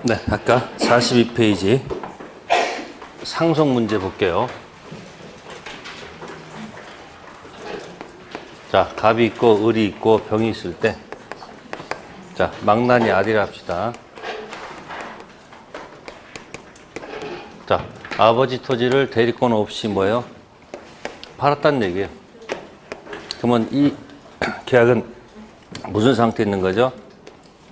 네, 아까 42페이지 상속 문제 볼게요. 자, 갑이 있고 을이 있고 병이 있을 때, 자, 망나니 아디라 합시다. 자, 아버지 토지를 대리권 없이 뭐예요? 팔았다는 얘기예요. 그러면 이 계약은 무슨 상태에 있는 거죠?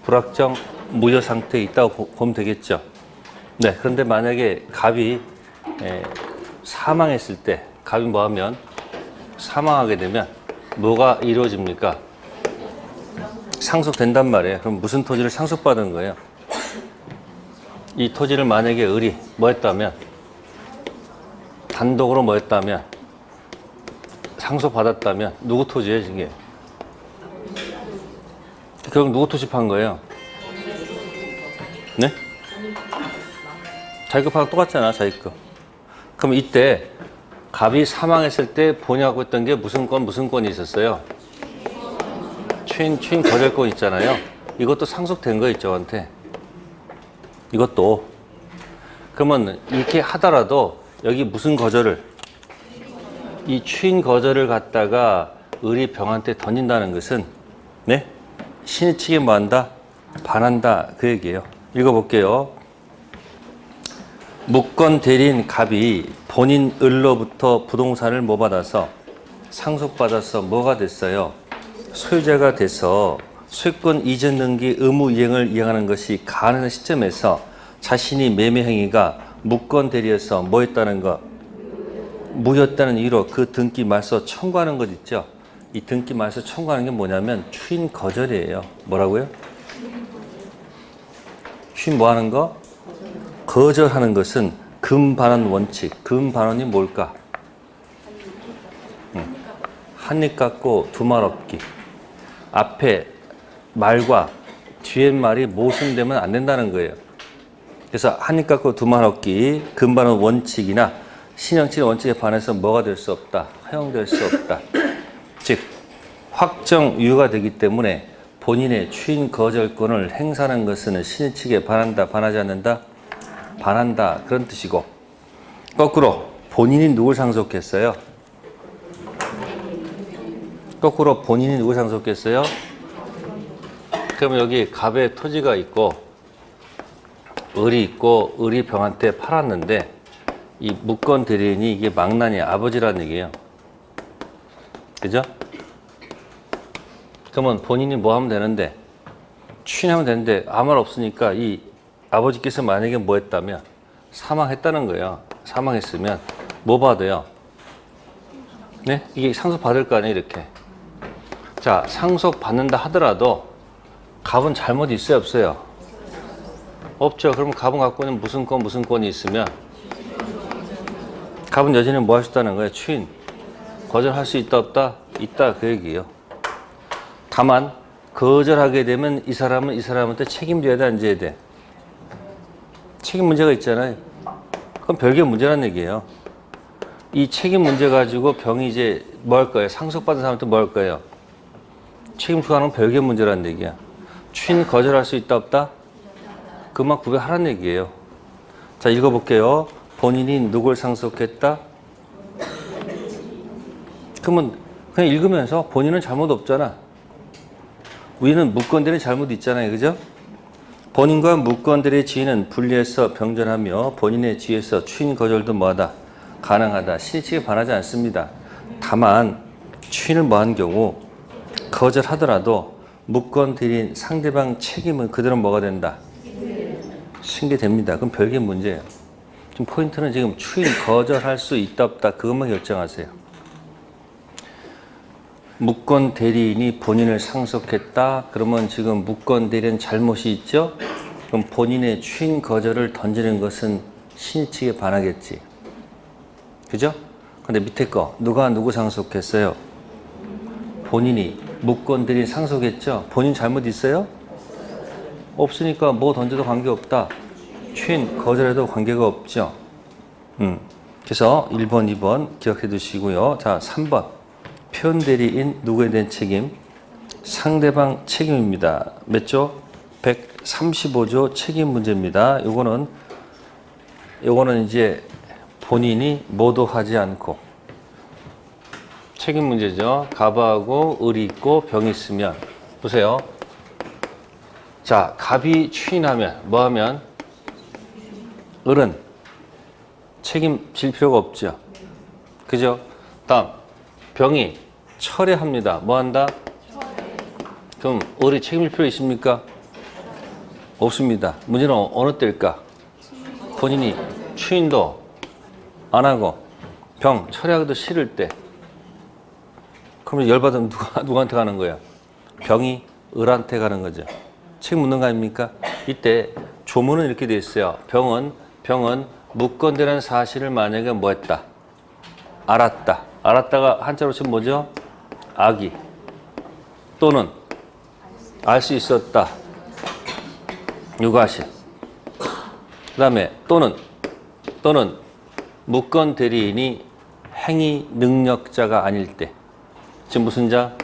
불확정 무효 상태에 있다고 보면 되겠죠. 네, 그런데 만약에 갑이 사망했을 때, 갑이 뭐 하면 사망하게 되면 뭐가 이루어집니까? 상속된단 말이에요. 그럼 무슨 토지를 상속받은 거예요? 이 토지를 만약에 을이 뭐 했다면, 단독으로 뭐 했다면, 상속받았다면 누구 토지예요, 이게? 결국 누구 토지 판 거예요? 네? 자기 거 똑같잖아, 자기 거. 그럼 이때 갑이 사망했을 때 본의하고 있던 게 무슨 건이 있었어요? 추인 거절권 있잖아요. 이것도 상속된 거 있죠, 저한테. 이것도. 그러면 이렇게 하더라도 여기 무슨 거절을, 이 추인 거절을 갖다가 을이 병한테 던진다는 것은, 네? 신의 측에 뭐 한다? 반한다. 그 얘기예요. 읽어볼게요. 무권 대리인 갑이 본인 을로부터 부동산을 뭐 받아서 상속받아서 뭐가 됐어요? 소유자가 돼서 소유권 이전 등기 의무 이행을 이행하는 것이 가능한 시점에서 자신이 매매 행위가 무권 대리에서 뭐 했다는 거? 무효였다는 이유로 그 등기 말소 청구하는 것 있죠? 이 등기 말소 청구하는 게 뭐냐면 추인 거절이에요. 뭐라고요? 추인 뭐 하는 거? 거절하는 것은 금반환 원칙. 금반환이 뭘까? 한입 갖고 두 말 없기. 앞에 말과 뒤에 말이 모순되면 안 된다는 거예요. 그래서 한입 갖고 두 말 없기, 금반환 원칙이나 신형칙의 원칙에 반해서 뭐가 될 수 없다? 허용될 수 없다. 즉 확정 유효가 되기 때문에 본인의 추인 거절권을 행사하는 것은 신의 측에 반한다, 반하지 않는다? 반한다, 그런 뜻이고, 거꾸로 본인이 누굴 상속했어요? 거꾸로 본인이 누굴 상속했어요? 그러면 여기 갑의 토지가 있고 을이 있고 을이 병한테 팔았는데 이 무권 대리인이 이게 망나니 아버지라는 얘기예요. 그죠? 그러면 본인이 뭐 하면 되는데, 추인하면 되는데 아무 말 없으니까 이 아버지께서 만약에 뭐 했다면 사망했다는 거예요. 사망했으면 뭐 받아요? 네? 이게 상속받을 거 아니에요, 이렇게. 자, 상속받는다 하더라도 갑은 잘못이 있어요, 없어요? 없죠. 그럼 갑은 갖고 있는 무슨 건이 있으면 갑은 여전히 뭐 할 수 있다는 거예요? 추인. 거절할 수 있다, 없다? 있다, 그 얘기예요. 다만 거절하게 되면 이 사람은 이 사람한테 책임져야 돼, 안 져야 돼? 책임 문제가 있잖아요. 그건 별개 문제라는 얘기예요. 이 책임 문제 가지고 병이 이제 뭐 할 거예요? 상속받은 사람한테 뭐 할 거예요? 책임 추가하는 별개 문제라는 얘기야. 추인 거절할 수 있다, 없다? 그만 구별하라는 얘기예요. 자, 읽어볼게요. 본인이 누굴 상속했다? 그러면 그냥 읽으면서 본인은 잘못 없잖아. 우리는 무권들의 잘못 있잖아요. 그죠? 본인과 무권들의 지위는 분리해서 병존하며 본인의 지위에서 추인 거절도 뭐하다? 가능하다. 신의 측에 반하지 않습니다. 다만 추인을 뭐한 경우 거절하더라도 무권 대리인 상대방 책임은 그대로 뭐가 된다? 승계됩니다. 그럼 별개 문제예요. 지금 포인트는 지금 추인 거절할 수 있다 없다 그것만 결정하세요. 무권 대리인이 본인을 상속했다. 그러면 지금 무권 대리인 잘못이 있죠? 그럼 본인의 추인 거절을 던지는 것은 신의 측에 반하겠지. 그죠? 근데 밑에 거 누가 누구 상속했어요? 본인이 무권 대리인 상속했죠? 본인 잘못 있어요? 없으니까 뭐 던져도 관계없다. 추인 거절해도 관계가 없죠. 그래서 1번, 2번 기억해 두시고요. 자, 3번. 표현 대리인 누구에 대한 책임? 상대방 책임입니다. 몇 조? 100 135조 책임 문제입니다. 요거는 이제 본인이 모도하지 않고 책임 문제죠. 갑하고 을이 있고 병이 있으면 보세요. 자, 갑이 추인하면 뭐 하면 을은 책임질 필요가 없죠. 그죠? 다음 병이 철회합니다. 뭐 한다? 그럼 을이 책임질 필요 있습니까? 없습니다. 문제는 어느 때일까? 본인이 추인도 안 하고 병 철회하기도 싫을 때. 그러면 열받으면 누구한테 가는 거야? 병이 을한테 가는 거죠. 책임 묻는 거 아닙니까? 이때 조문은 이렇게 돼 있어요. 병은 묵건되는 사실을 만약에 뭐 했다? 알았다. 알았다가 한자로 치면 뭐죠? 악이. 또는 알 수 있었다. 유가실. 그 다음에 또는 묵건 대리인이 행위 능력자가 아닐 때. 지금 무슨 자?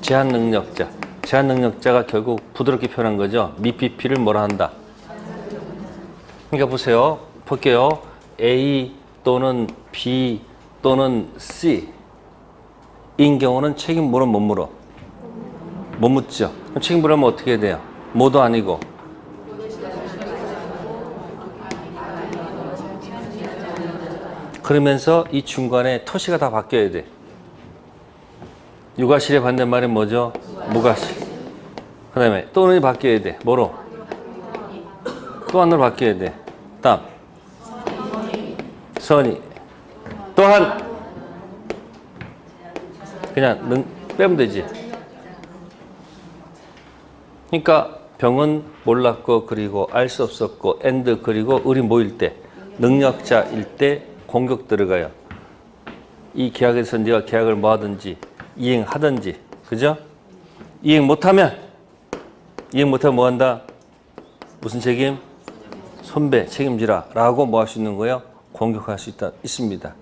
제한 능력자. 제한 능력자가 결국 부드럽게 표현한 거죠. 미피피를 뭐라 한다? 그러니까 보세요. 볼게요. A 또는 B 또는 C 인 경우는 책임 물어 못 물어? 못 묻죠. 그럼 책임 물으면 어떻게 해야 돼요? 뭐도 아니고. 그러면서 이 중간에 토시가 다 바뀌어야 돼. 유가실의 반대말이 뭐죠? 무가실. 그 다음에 또는이 바뀌어야 돼. 뭐로? 또 하나로 바뀌어야 돼. 다음 선이. 또한 그냥 빼면 되지. 그러니까 병은 몰랐고 그리고 알 수 없었고 and 그리고 을이 모일 때 능력자일 때 공격 들어가요. 이 계약에서 네가 계약을 뭐 하든지 이행하든지. 그죠? 이행 못하면 뭐 한다? 무슨 책임? 손배 책임지라 라고 뭐 할 수 있는 거예요? 공격할 수 있습니다.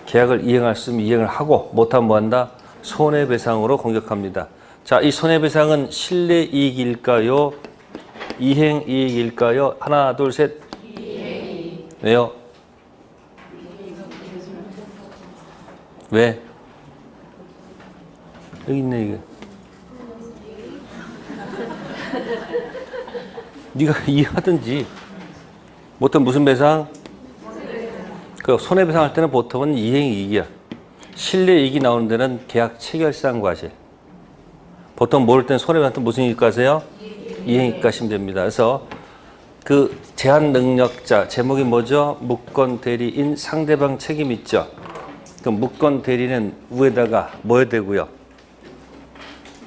계약을 이행할 수 있으면 이행을 하고 못하면 뭐 한다? 손해배상으로 공격합니다. 자, 이 손해배상은 실내이익일까요? 이행이익일까요? 하나, 둘, 셋. 이행이익. 왜요? 왜? 여기 있네, 이거. 네가 이해하든지. 보통 무슨 배상? 그 손해배상 할 때는 보통은 이행이익이야. 실내이익이 나오는 데는 계약 체결상 과실. 보통 모를 때는 손해배상 때 무슨 이익 가세요? 이행이익 가시면 됩니다. 그래서 그 제한 능력자 제목이 뭐죠? 묵건 대리인 상대방 책임 있죠. 그 묵건 대리는 위에다가 뭐 해야 되고요?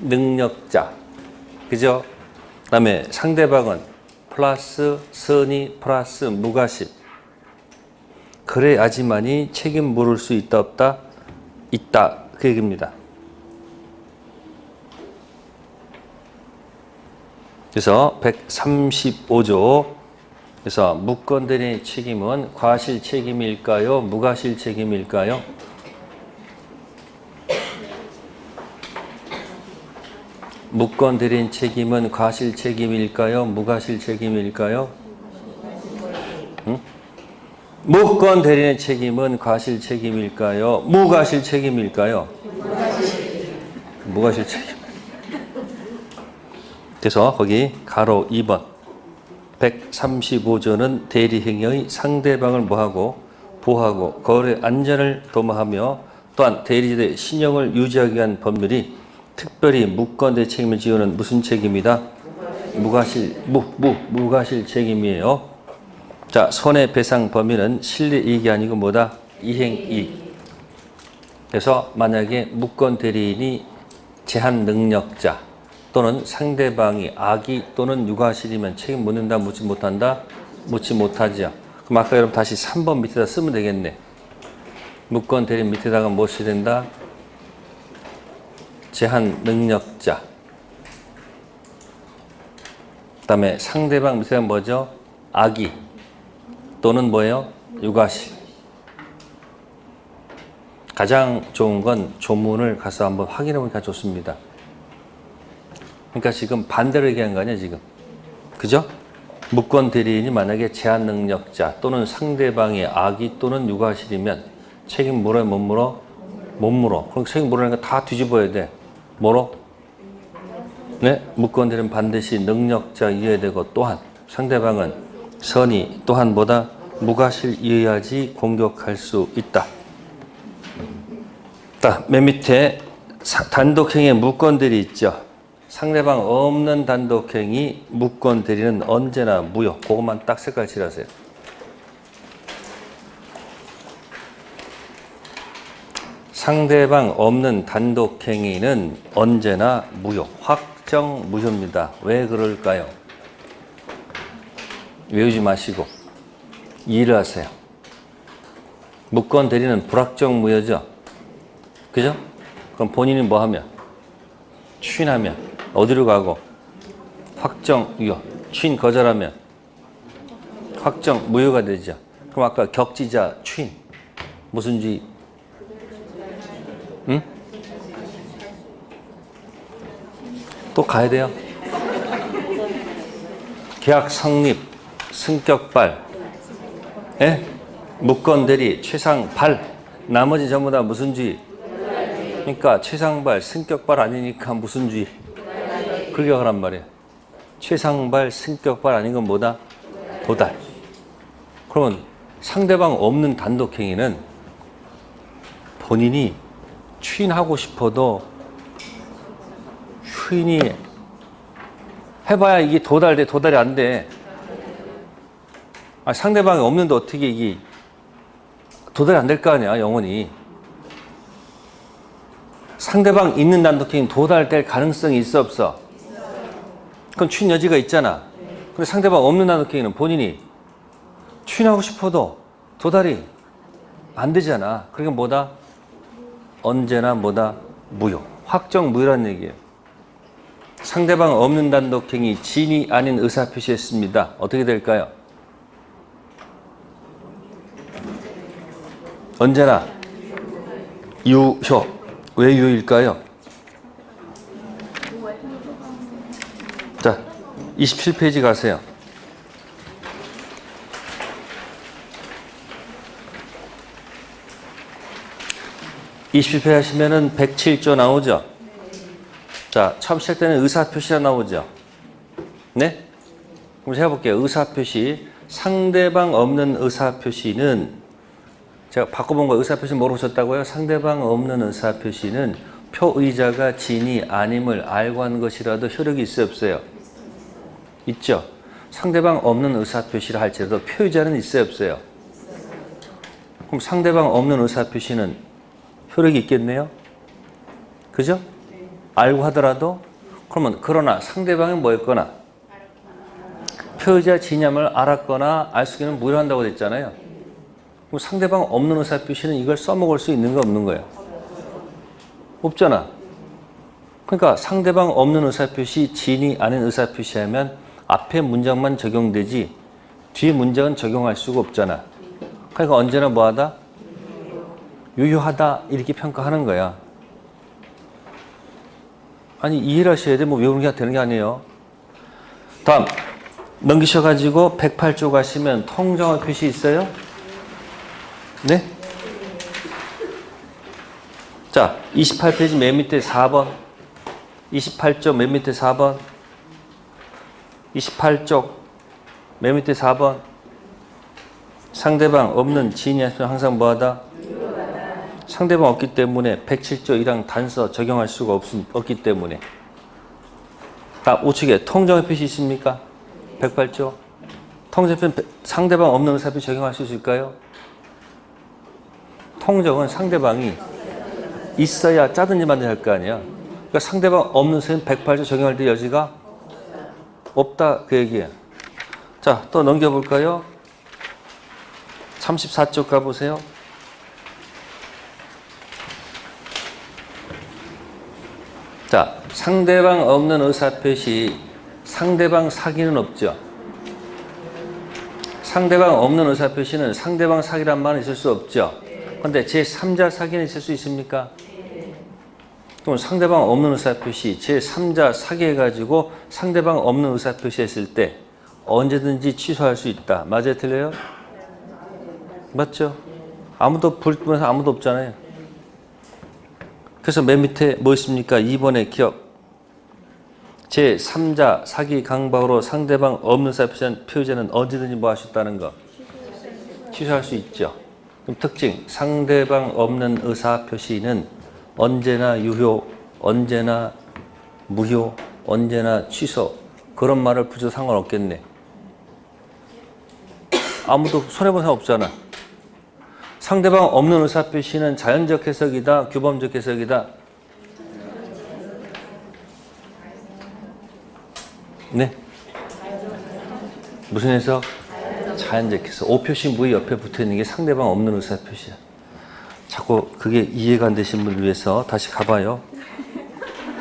능력자. 그죠? 그 다음에 상대방은 플러스 선의 플러스 무가실. 그래야지만이 책임 물을 수 있다 없다? 있다. 그 얘기입니다. 그래서 135조 그래서 묵건 대리인의 책임은 과실 책임일까요? 무과실 책임일까요? 묵건 대리인 책임은 과실 책임일까요? 무과실 책임일까요? 응? 묵건 대리인의 책임은 과실 책임일까요? 무과실 책임일까요? 무과실 책임. 그래서 거기 가로 2번 135조는 대리행위의 상대방을 뭐하고 보호하고 거래 안전을 도모하며 또한 대리자의 신용을 유지하기 위한 법률이 특별히 묵건대 책임을 지우는 무슨 책임이다? 무과실 책임이에요. 자, 손해배상 범위는 실내이익이 아니고 뭐다? 이행이익. 그래서 만약에 묵건 대리인이 제한 능력자 또는 상대방이 악의 또는 유과실이면 책임 묻는다, 묻지 못한다? 묻지 못하죠. 그럼 아까 여러분 다시 3번 밑에다 쓰면 되겠네. 묵건 대리인 밑에다가 무엇이 된다? 제한 능력자. 그 다음에 상대방 밑에가 뭐죠? 악의 또는 뭐예요? 유과실. 가장 좋은 건 조문을 가서 한번 확인해 보니까 좋습니다. 그러니까 지금 반대로 얘기한 거 아니야, 지금. 그죠? 무권 대리인이 만약에 제한 능력자 또는 상대방이 악의 또는 유과실이면 책임 물어요, 못 물어? 못 물어. 그럼 책임 물으니까 다 뒤집어야 돼. 뭐로? 네, 무권 대리인 반드시 능력자이어야 되고 또한 상대방은 선의 또한 뭐다? 무과실이어야지 공격할 수 있다. 맨 밑에 단독행위의 무권 대리 있죠. 상대방 없는 단독행위 무권 대리는 언제나 무효. 그것만 딱 색깔 칠하세요. 상대방 없는 단독행위는 언제나 무효. 확정 무효입니다. 왜 그럴까요? 외우지 마시고 이해를 하세요. 무권 대리는 불확정 무효죠. 그죠? 그럼 본인이 뭐 하면? 추인하면 어디로 가고? 확정 유효. 추인 거절하면 확정 무효가 되죠. 그럼 아까 격지자 추인 무슨 주의? 응? 또 가야 돼요. 계약 성립, 승격발, 예? 무권 대리, 최상발. 나머지 전부 다 무슨 주의? 그러니까 최상발, 승격발 아니니까 무슨 주의? 그렇게 하란 말이에요. 최상발, 승격발 아닌 건 뭐다? 도달. 그러면 상대방 없는 단독행위는 본인이 추인하고 싶어도 추인이 해봐야 이게 도달돼, 도달이 안 돼. 상대방이 없는데 어떻게 이게 도달이 안 될 거 아니야, 영원히. 상대방 있는 단독행위는 도달될 가능성이 있어, 없어? 그건 추인 여지가 있잖아. 근데 상대방 없는 단독행위는 본인이 추인하고 싶어도 도달이 안 되잖아. 그러니까 뭐다? 언제나 뭐다? 무효. 확정 무효라는 얘기예요. 상대방 없는 단독행위 진이 아닌 의사표시했습니다. 어떻게 될까요? 언제나 유효. 왜 유효일까요? 자, 27페이지 가세요. (27페이지) 하시면은 107조 나오죠? 자, 처음 시작 때는 의사표시가 나오죠? 네? 그럼 제가 볼게요. 의사표시. 상대방 없는 의사표시는, 제가 바꿔본 거 의사표시 뭐로 줬다고요? 상대방 없는 의사표시는 표의자가 진이 아님을 알고 한 것이라도 효력이 있어요, 없어요? 있죠? 상대방 없는 의사표시를 할지라도 표의자는 있어요, 없어요? 그럼 상대방 없는 의사표시는 효력이 있겠네요? 그죠? 알고 하더라도? 그러면 그러나 상대방이 뭐였거나 표의자 진임을 알았거나 알 수 있는 무효한다고 됐잖아요. 그럼 상대방 없는 의사표시는 이걸 써먹을 수 있는 거 없는 거예요? 없잖아. 그러니까 상대방 없는 의사표시 진이 아닌 의사표시하면 앞에 문장만 적용되지 뒤에 문장은 적용할 수가 없잖아. 그러니까 언제나 뭐하다? 유효하다 이렇게 평가하는 거야. 아니 이해를 하셔야 돼. 뭐 외우는 게 되는 게 아니에요. 다음 넘기셔가지고 108조 가시면 통정어 표시 있어요? 네? 자 28페이지 맨 밑에 4번 28조 맨 밑에 4번 28쪽 맨 밑에 4번 상대방 없는 지인이 있으면 항상 뭐하다? 상대방 없기 때문에 107조 1항 단서 적용할 수가 없기 때문에. 우측에 통정의 표시 있습니까? 108조. 통정의 표시 상대방 없는 의사표시 적용할 수 있을까요? 통정은 상대방이 있어야 짜든지 말든지 할 거 아니야. 그러니까 상대방 없는 의사는 108조 적용할 때 여지가 없다 그 얘기예요. 자, 또 넘겨볼까요? 34쪽 가보세요. 자, 상대방 없는 의사표시, 상대방 사기는 없죠. 상대방 없는 의사표시는 상대방 사기란 말은 있을 수 없죠. 그런데 제3자 사기는 있을 수 있습니까? 그럼 상대방 없는 의사표시, 제3자 사기해가지고 상대방 없는 의사표시 했을 때 언제든지 취소할 수 있다. 맞아요? 틀려요? 맞죠? 아무도 불면서 아무도 없잖아요. 그래서 맨 밑에 뭐 있습니까? 2번의 기억. 제3자 사기 강박으로 상대방 없는 의사표시한 표현자는 언제든지 뭐 할 수 있다는 거. 취소할 수 있죠. 그럼 특징, 상대방 없는 의사표시는 언제나 유효, 언제나 무효, 언제나 취소. 그런 말을 붙여도 상관없겠네. 아무도 손해본 사람 없잖아. 상대방 없는 의사표시는 자연적 해석이다, 규범적 해석이다. 네? 무슨 해석? 자연적 해석. 오표시 무의 옆에 붙어있는 게 상대방 없는 의사표시야. 자꾸 그게 이해가 안 되신 분을 위해서 다시 가봐요.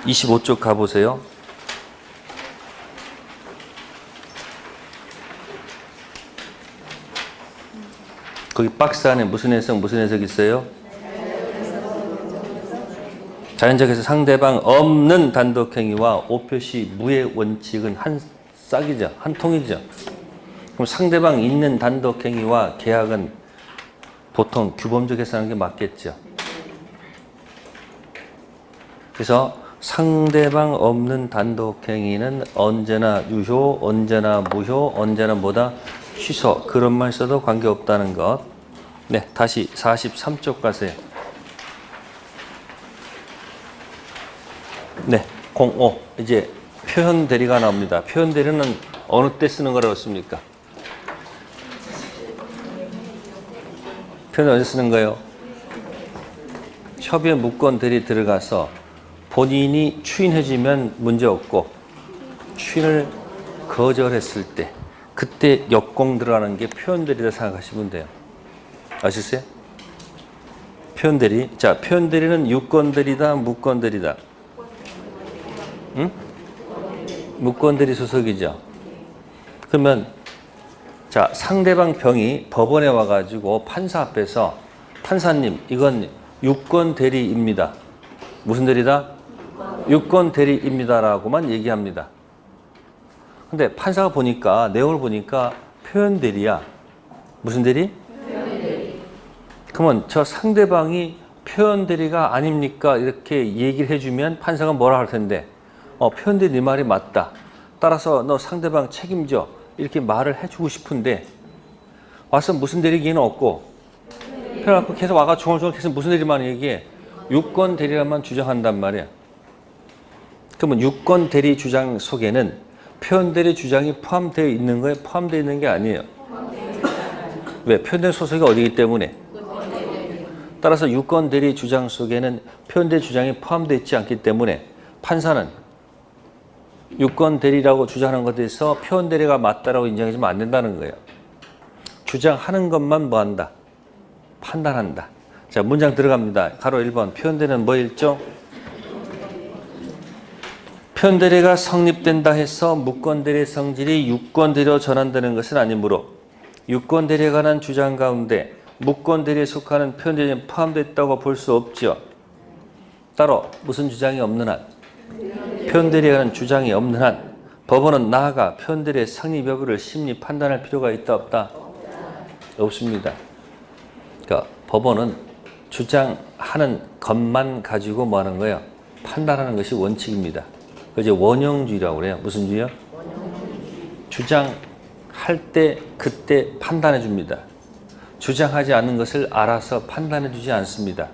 25쪽 가보세요. 거기 박스 안에 무슨 해석 있어요? 자연적 해석. 상대방 없는 단독행위와 오표시 무의 원칙은 한 싹이죠. 한 통이죠. 그럼 상대방 있는 단독행위와 계약은 보통 규범적 해석하는 게 맞겠죠. 그래서 상대방 없는 단독행위는 언제나 유효, 언제나 무효, 언제나 뭐다? 취소. 그런 말 써도 관계없다는 것. 네, 다시 43쪽 가세요. 네, 05. 이제 표현 대리가 나옵니다. 표현 대리는 어느 때 쓰는 거라고 했습니까? 표현 어디서 쓰는 거예요? 협의의 무권 대리 들어가서 본인이 추인해주면 문제없고 추인을 거절했을 때 그때 역공 들어가는 게 표현 대리라 생각하시면 돼요. 아셨어요? 표현 대리. 자, 표현 대리는 유권 대리다, 무권 대리다. 응? 무권 대리 소속이죠. 그러면 자, 상대방 병이 법원에 와가지고 판사 앞에서 판사님, 이건 유권 대리입니다. 무슨 대리다? 유권 대리입니다라고만 얘기합니다. 근데 판사가 보니까 내용을 보니까 표현 대리야. 무슨 대리? 표현 대리. 그러면 저 상대방이 표현 대리가 아닙니까? 이렇게 얘기를 해주면 판사가 뭐라 할 텐데, 표현 대리 네 말이 맞다. 따라서 너 상대방 책임져. 이렇게 말을 해주고 싶은데 와서 무슨 대리 얘기는 없고 그래갖고 계속 와가 중얼중얼 계속 무슨 대리만 얘기해. 유권 대리라만 주장한단 말이야. 그러면 유권 대리 주장 속에는 표현 대리 주장이 포함되어 있는 거에 포함되어 있는 게 아니에요. 왜? 표현 대리 소속이 어디이기 때문에. 따라서 유권 대리 주장 속에는 표현 대리 주장이 포함되어 있지 않기 때문에 판사는 유권 대리라고 주장하는 것에 대해서 표현 대리가 맞다라고 인정해주면 안 된다는 거예요. 주장하는 것만 뭐 한다? 판단한다. 자, 문장 들어갑니다. 가로 1번. 표현 대리는 뭐 일종? 표현 대리가 성립된다 해서 무권 대리의 성질이 유권 대리로 전환되는 것은 아니므로 유권 대리에 관한 주장 가운데 무권 대리에 속하는 표현 대리는 포함됐다고 볼 수 없죠. 따로 무슨 주장이 없는 한, 표현 대리에 관한 주장이 없는 한 법원은 나아가 표현 대리의 성립 여부를 심리 판단할 필요가 있다 없다? 없습니다. 그러니까 법원은 주장하는 것만 가지고 뭐 하는 거예요? 판단하는 것이 원칙입니다. 그게 원형주의라고 그래요. 무슨 주의요? 주장할 때 그때 판단해 줍니다. 주장하지 않는 것을 알아서 판단해 주지 않습니다.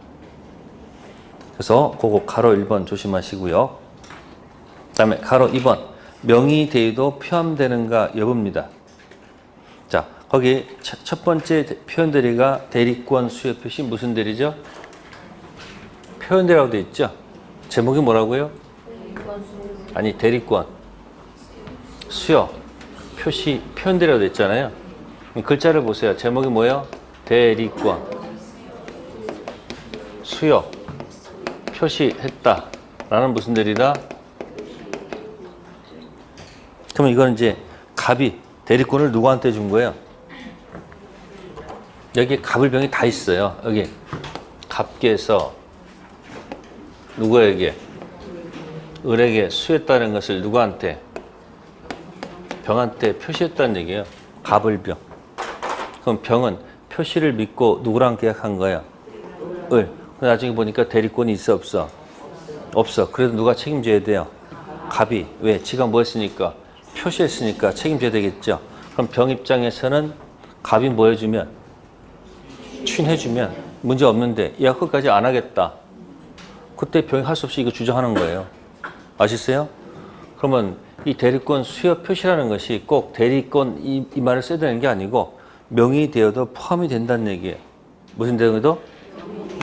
그래서 그거 가로 1번 조심하시고요. 그 다음에 가로 2번. 명의 대리도 포함되는가 여부입니다. 자, 거기 첫 번째 표현 대리가 대리권 수요 표시 무슨 대리죠? 표현 대리라고 되어 있죠? 제목이 뭐라고요? 아니, 대리권 수요 표시 표현 대리라고 되어 있잖아요. 글자를 보세요. 제목이 뭐예요? 대리권 수요 표시했다 라는 무슨 대리다? 그러면 이건 이제 갑이 대리권을 누구한테 준 거예요? 여기 갑을병이 다 있어요. 여기 갑께서 누구에게? 을에게 수했다는 것을 누구한테? 병한테 표시했다는 얘기예요. 갑을병. 그럼 병은 표시를 믿고 누구랑 계약한 거야? 을. 나중에 보니까 대리권이 있어 없어? 없어. 그래도 누가 책임져야 돼요? 갑이. 왜? 지가 뭐 했으니까? 표시했으니까 책임져야 되겠죠. 그럼 병 입장에서는 갑이 뭐 해주면? 취인해주면 문제 없는데 얘가 끝까지 안 하겠다. 그때 병이 할 수 없이 이거 주장하는 거예요. 아시겠어요? 그러면 이 대리권 수여 표시라는 것이 꼭 대리권 이 말을 써야 되는 게 아니고 명의되어도 포함이 된다는 얘기예요. 무슨 내용에도?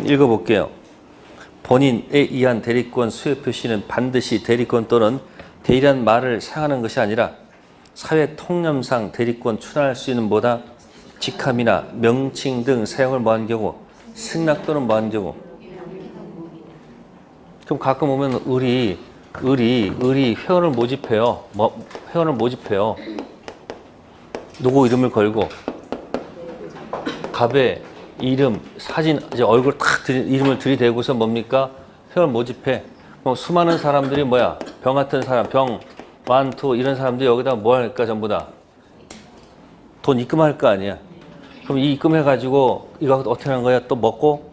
읽어볼게요. 본인에 의한 대리권 수여 표시는 반드시 대리권 또는 대리란 말을 사용하는 것이 아니라 사회 통념상 대리권 출원할 수 있는 뭐다? 직함이나 명칭 등 사용을 뭐한 경우? 승낙 또는 뭐한 경우? 그럼 가끔 오면 을이 회원을 모집해요. 회원을 모집해요. 누구 이름을 걸고 갑의 이름, 사진, 이제 얼굴 탁 이름을 들이대고서 뭡니까? 회원 모집해. 그럼 수많은 사람들이 뭐야? 병 같은 사람, 병, 완투 이런 사람들이 여기다 뭐 할까? 전부 다 돈 입금할 거 아니야. 그럼 이 입금해가지고 이거 어떻게 하는 거야? 또 먹고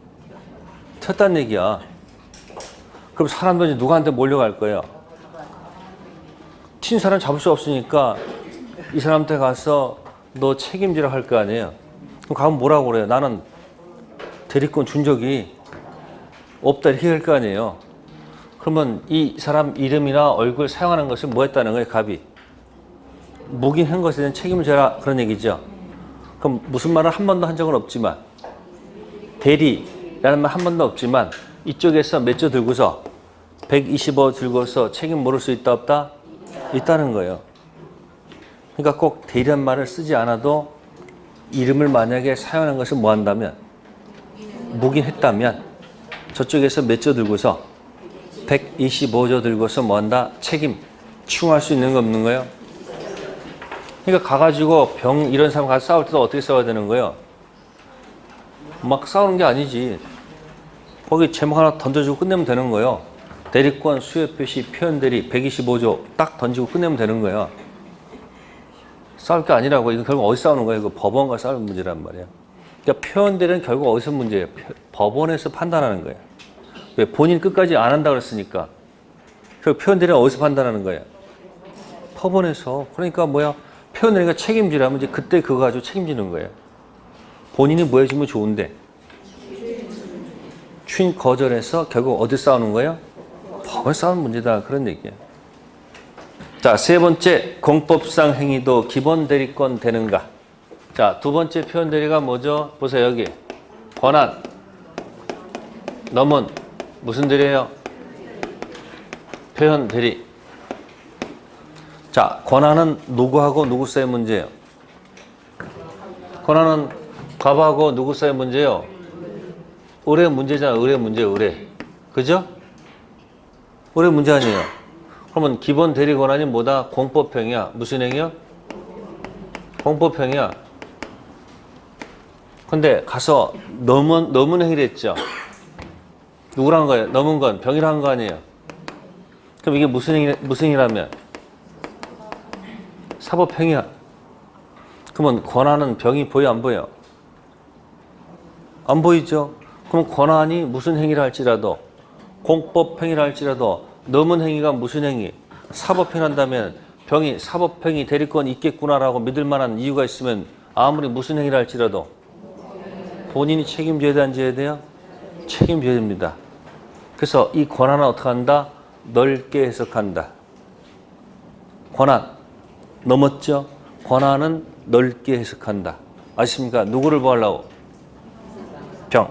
튀었다는 얘기야. 그럼 사람들이 누구한테 몰려갈 거예요? 튄 사람 잡을 수 없으니까 이 사람한테 가서 너 책임지라 할 거 아니에요. 그럼 가면 뭐라고 그래요? 나는 대리권 준 적이 없다 이렇게 할 거 아니에요. 그러면 이 사람 이름이나 얼굴 사용하는 것을 뭐 했다는 거예요? 갑이. 묵인한 것에 대한 책임을 져라 그런 얘기죠. 그럼 무슨 말을 한 번도 한 적은 없지만 대리라는 말 한 번도 없지만 이쪽에서 몇 조 들고서 125 들고서 책임 물을 수 있다 없다? 있다는 거예요. 그러니까 꼭 대리란 말을 쓰지 않아도 이름을 만약에 사용하는 것을 뭐 한다면 묵인했다면 저쪽에서 몇 조 들고서 125조 들고서 뭐 한다? 책임 추궁할 수 있는 거 없는 거예요? 그러니까 가가지고 병 이런 사람 가서 싸울 때도 어떻게 싸워야 되는 거예요? 막 싸우는 게 아니지. 거기 제목 하나 던져주고 끝내면 되는 거예요. 대리권 수여 표시 표현 대리 125조 딱 던지고 끝내면 되는 거예요. 싸울 게 아니라고. 이거 결국 어디서 싸우는 거예요? 이거 법원과 싸우는 문제란 말이에요. 그러니까 표현 대리는 결국 어디서 문제예요? 법원에서 판단하는 거예요. 왜? 본인 끝까지 안 한다고 그랬으니까. 결국 표현 대리는 어디서 판단하는 거예요? 법원에서. 그러니까 뭐야? 표현 대리가 책임지라면 이제 그때 그거 가지고 책임지는 거예요. 본인이 뭐 해주면 좋은데. 추인 거절해서 결국 어디 싸우는 거예요? 법원 싸우는 문제다. 그런 얘기예요. 자, 세 번째, 공법상 행위도 기본 대리권 되는가? 자, 두 번째 표현 대리가 뭐죠? 보세요, 여기. 권한. 넘은. 무슨 대리예요? 표현 대리. 자, 권한은 누구하고 누구 사이의 문제예요? 권한은 갑하고 누구 사이의 문제예요? 을의 문제잖아. 을의 문제, 을의. 그죠? 을의 문제 아니에요. 그러면 기본 대리 권한이 뭐다? 공법행위야. 무슨 행위야? 공법행위야. 근데 가서 넘은 행위를 했죠. 누구랑 한 거예요? 넘은 건 병이랑 한 거 아니에요? 그럼 이게 무슨 행위라면? 사법행위야. 그러면 권한은 병이 보여 안 보여? 안 보이죠? 그럼 권한이 무슨 행위를 할지라도 공법행위를 할지라도 넘은 행위가 무슨 행위? 사법행위 한다면 병이 사법행위 대리권 있겠구나라고 믿을 만한 이유가 있으면 아무리 무슨 행위를 할지라도 본인이 책임져야 돼, 안 져야 돼요? 책임져야 됩니다. 그래서 이 권한은 어떻게 한다? 넓게 해석한다. 권한 넘었죠? 권한은 넓게 해석한다. 아십니까? 누구를 보호하려고? 병.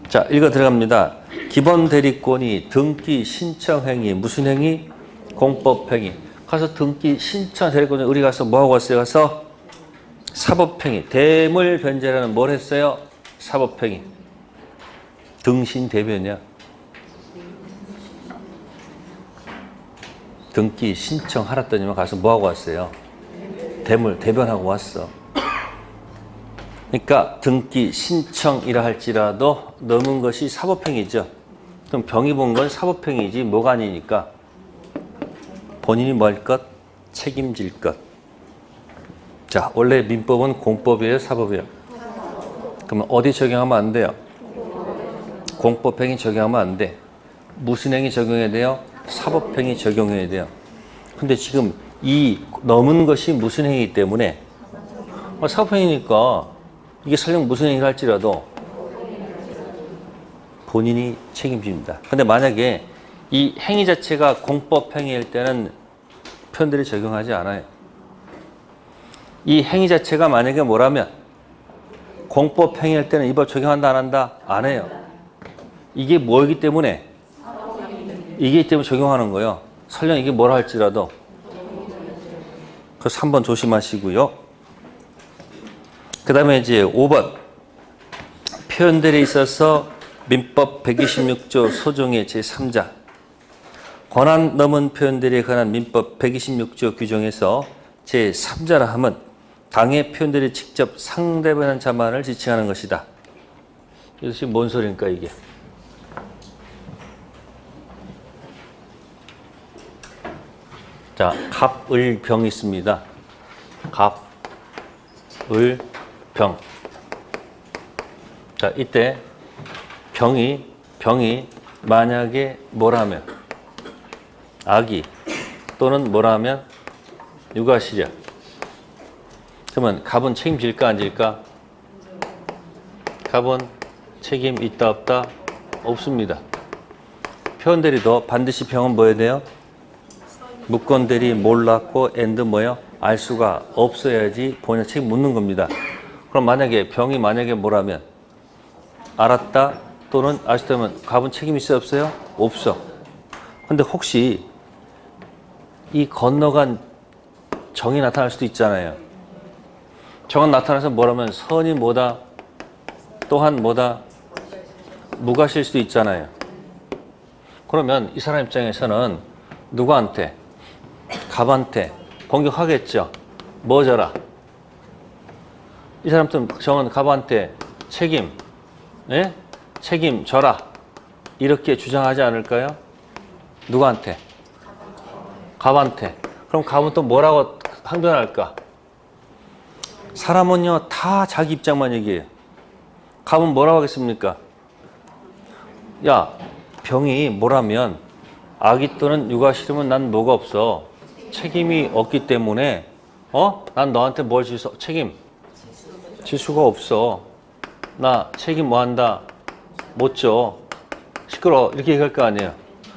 자, 읽어 들어갑니다. 기본 대리권이 등기 신청 행위. 무슨 행위? 공법 행위. 가서 등기 신청 대리권 우리 가서 뭐 하고 왔어요? 가서 사법 행위. 대물 변제라는 뭘 했어요? 사법 행위. 등신 대변이야. 등기 신청하랬더니만 가서 뭐 하고 왔어요? 대물 대변하고 왔어. 그러니까 등기 신청이라 할지라도 넘은 것이 사법행위죠. 그럼 병이 본 건 사법행위지 뭐가 아니니까 본인이 뭐 할 것? 책임질 것. 자, 원래 민법은 공법이에요, 사법이에요? 그러면 어디 적용하면 안 돼요? 공법행위 적용하면 안 돼. 무슨 행위 적용해야 돼요? 사법행위 적용해야 돼요. 근데 지금 이 넘은 것이 무슨 행위이기 때문에 사법행위니까 이게 설령 무슨 행위를 할지라도 본인이 책임집니다. 근데 만약에 이 행위 자체가 공법행위일 때는 표현들이 적용하지 않아요. 이 행위 자체가 만약에 뭐라면 공법행위일 때는 이 법 적용한다 안 한다? 안 해요. 이게 뭐이기 때문에? 이게 때문에 적용하는 거예요. 설령 이게 뭐라 할지라도. 그래서 3번 조심하시고요. 그 다음에 이제 5번. 표현들에 있어서 민법 126조 소정의 제3자. 권한 넘은 표현들에 관한 민법 126조 규정에서 제3자라 함은 당의 표현들이 직접 상대방하는 자만을 지칭하는 것이다. 이것이 뭔 소리입니까, 이게? 자, 갑, 을, 병이 있습니다. 갑, 을, 병. 자, 이때 병이 만약에 뭐라면 악이 또는 뭐라면 육아시려. 그러면 갑은 책임질까 안 질까? 갑은 책임 있다 없다? 없습니다. 표현대리도 반드시 병은 뭐 해야 돼요? 무건대리 몰랐고 and 뭐예요? 알 수가 없어야지 본인 책임 묻는 겁니다. 그럼 만약에 병이 만약에 뭐라면 알았다 또는 아시다면 갑은 책임 있어요 없어요? 없어. 근데 혹시 이 건너간 정이 나타날 수도 있잖아요. 정은 나타나서 뭐라면 선이 뭐다 또한 뭐다 무가실 수도 있잖아요. 그러면 이 사람 입장에서는 누구한테? 갑한테 공격하겠죠. 뭐 져라. 이 사람들은 정은 갑한테 책임, 예? 책임 져라. 이렇게 주장하지 않을까요? 누구한테? 갑한테. 그럼 갑은 또 뭐라고 항변할까? 사람은요 다 자기 입장만 얘기해요. 갑은 뭐라고 하겠습니까? 야, 병이 뭐라면 악이 또는 육아 싫으면 난 뭐가 없어. 책임이 없기 때문에 난 너한테 뭘 질 수 책임 질 수가 없어. 나 책임 뭐 한다? 못 져. 시끄러. 이렇게 얘기할 거 아니에요.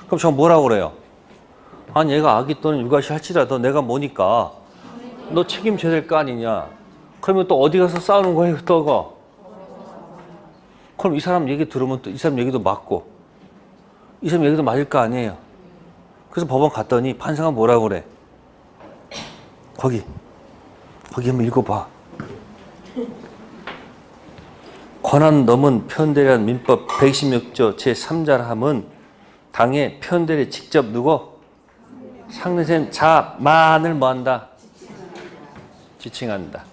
그럼 저 뭐라고 그래요? 아니 얘가 악이 또는 육아시 할지라도 내가 뭐니까 너 책임져야 될 거 아니냐. 그러면 또 어디 가서 싸우는 거예요, 또가. 그럼 이 사람 얘기 들으면 또 이 사람 얘기도 맞고 이 사람 얘기도 맞을 거 아니에요. 그래서 법원 갔더니 판사가 뭐라고 그래? 거기 한번 읽어봐. 권한 넘은 표현대리한 민법 126조 제3자라 함은 당의 표현대리 직접 누구? 상대된 자만을 뭐한다? 지칭한다.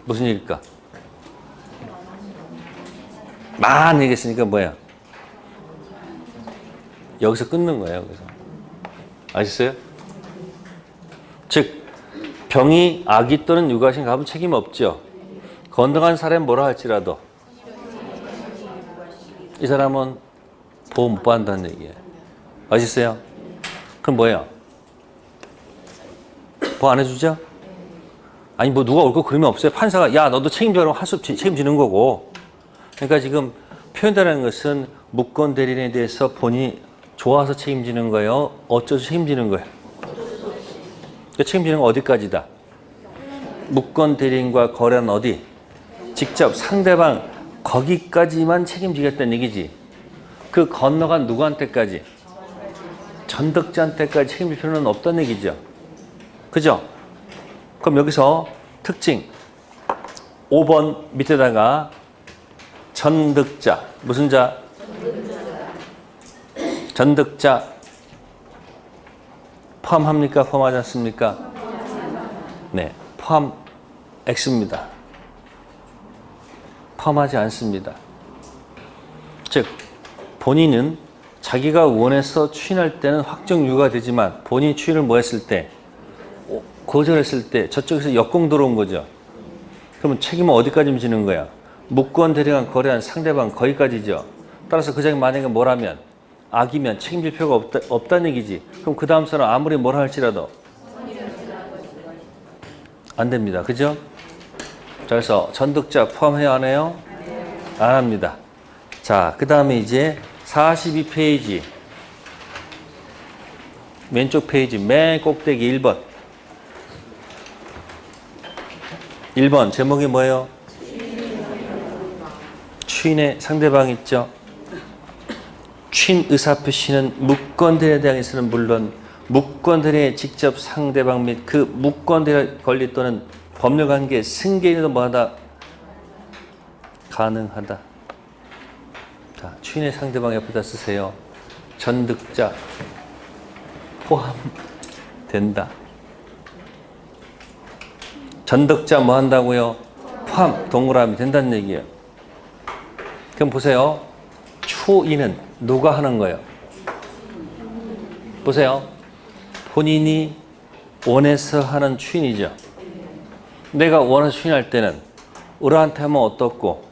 무슨 일일까? 만 얘기했으니까 뭐야? 여기서 끊는 거예요. 그래서 아셨어요? 즉 병이 악이 또는 육아신 갑은 책임 없죠. 건강한 사람이 뭐라 할지라도 이 사람은 보험 못 받는다는 얘기예요. 아셨어요? 그럼 뭐예요? 보험 안 해주죠? 아니 뭐 누가 올 거 그러면 없어요. 판사가 야 너도 책임져라고 할 수 없이 책임지는 거고. 그러니까 지금 표현이라는 것은 무권 대리인에 대해서 본인이 좋아서 책임지는 거예요? 어쩌서 책임지는 거예요? 책임지는 건 어디까지다? 무권 대리인과 거래는 어디? 직접 상대방 거기까지만 책임지겠다는 얘기지. 그 건너간 누구한테까지? 전득자한테까지 책임질 필요는 없다는 얘기죠. 그죠? 그럼 여기서 특징 5번 밑에다가 전득자 무슨 자? 전득자 포함합니까? 포함하지 않습니까? 네, 포함 X입니다. 포함하지 않습니다. 즉 본인은 자기가 원해서 추인할 때는 확정 유효가 되지만 본인이 추인을 뭐 했을 때? 거절했을 때 저쪽에서 역공 들어온 거죠. 그러면 책임은 어디까지 지는 거야? 무권 대리간 거래한 상대방 거기까지죠. 따라서 그 자기 만약에 뭐라면 악이면 책임질 필요가 없다는 얘기지. 그럼 그 다음 사람 아무리 뭐라 할지라도 안 됩니다. 그죠? 자, 그래서 전득자 포함해야 하네요? 안 합니다. 자, 그 다음에 이제 42페이지 왼쪽 페이지 맨 꼭대기 1번 1번 제목이 뭐예요? 추인의 상대방 있죠? 추인 의사표시는 무권대리에 대해서는 물론 무권대리에 직접 상대방 및 그 무권대리 권리 또는 법률관계 승계인도 뭐하다? 가능하다. 자, 추인의 상대방 옆에다 쓰세요. 전득자 포함된다. 전득자 뭐 한다고요? 포함 동그라미 된다는 얘기예요. 그럼 보세요. 추인은 누가 하는 거예요? 보세요. 본인이 원해서 하는 추인이죠. 내가 원해서 추인할 때는 을한테 하면 어떻고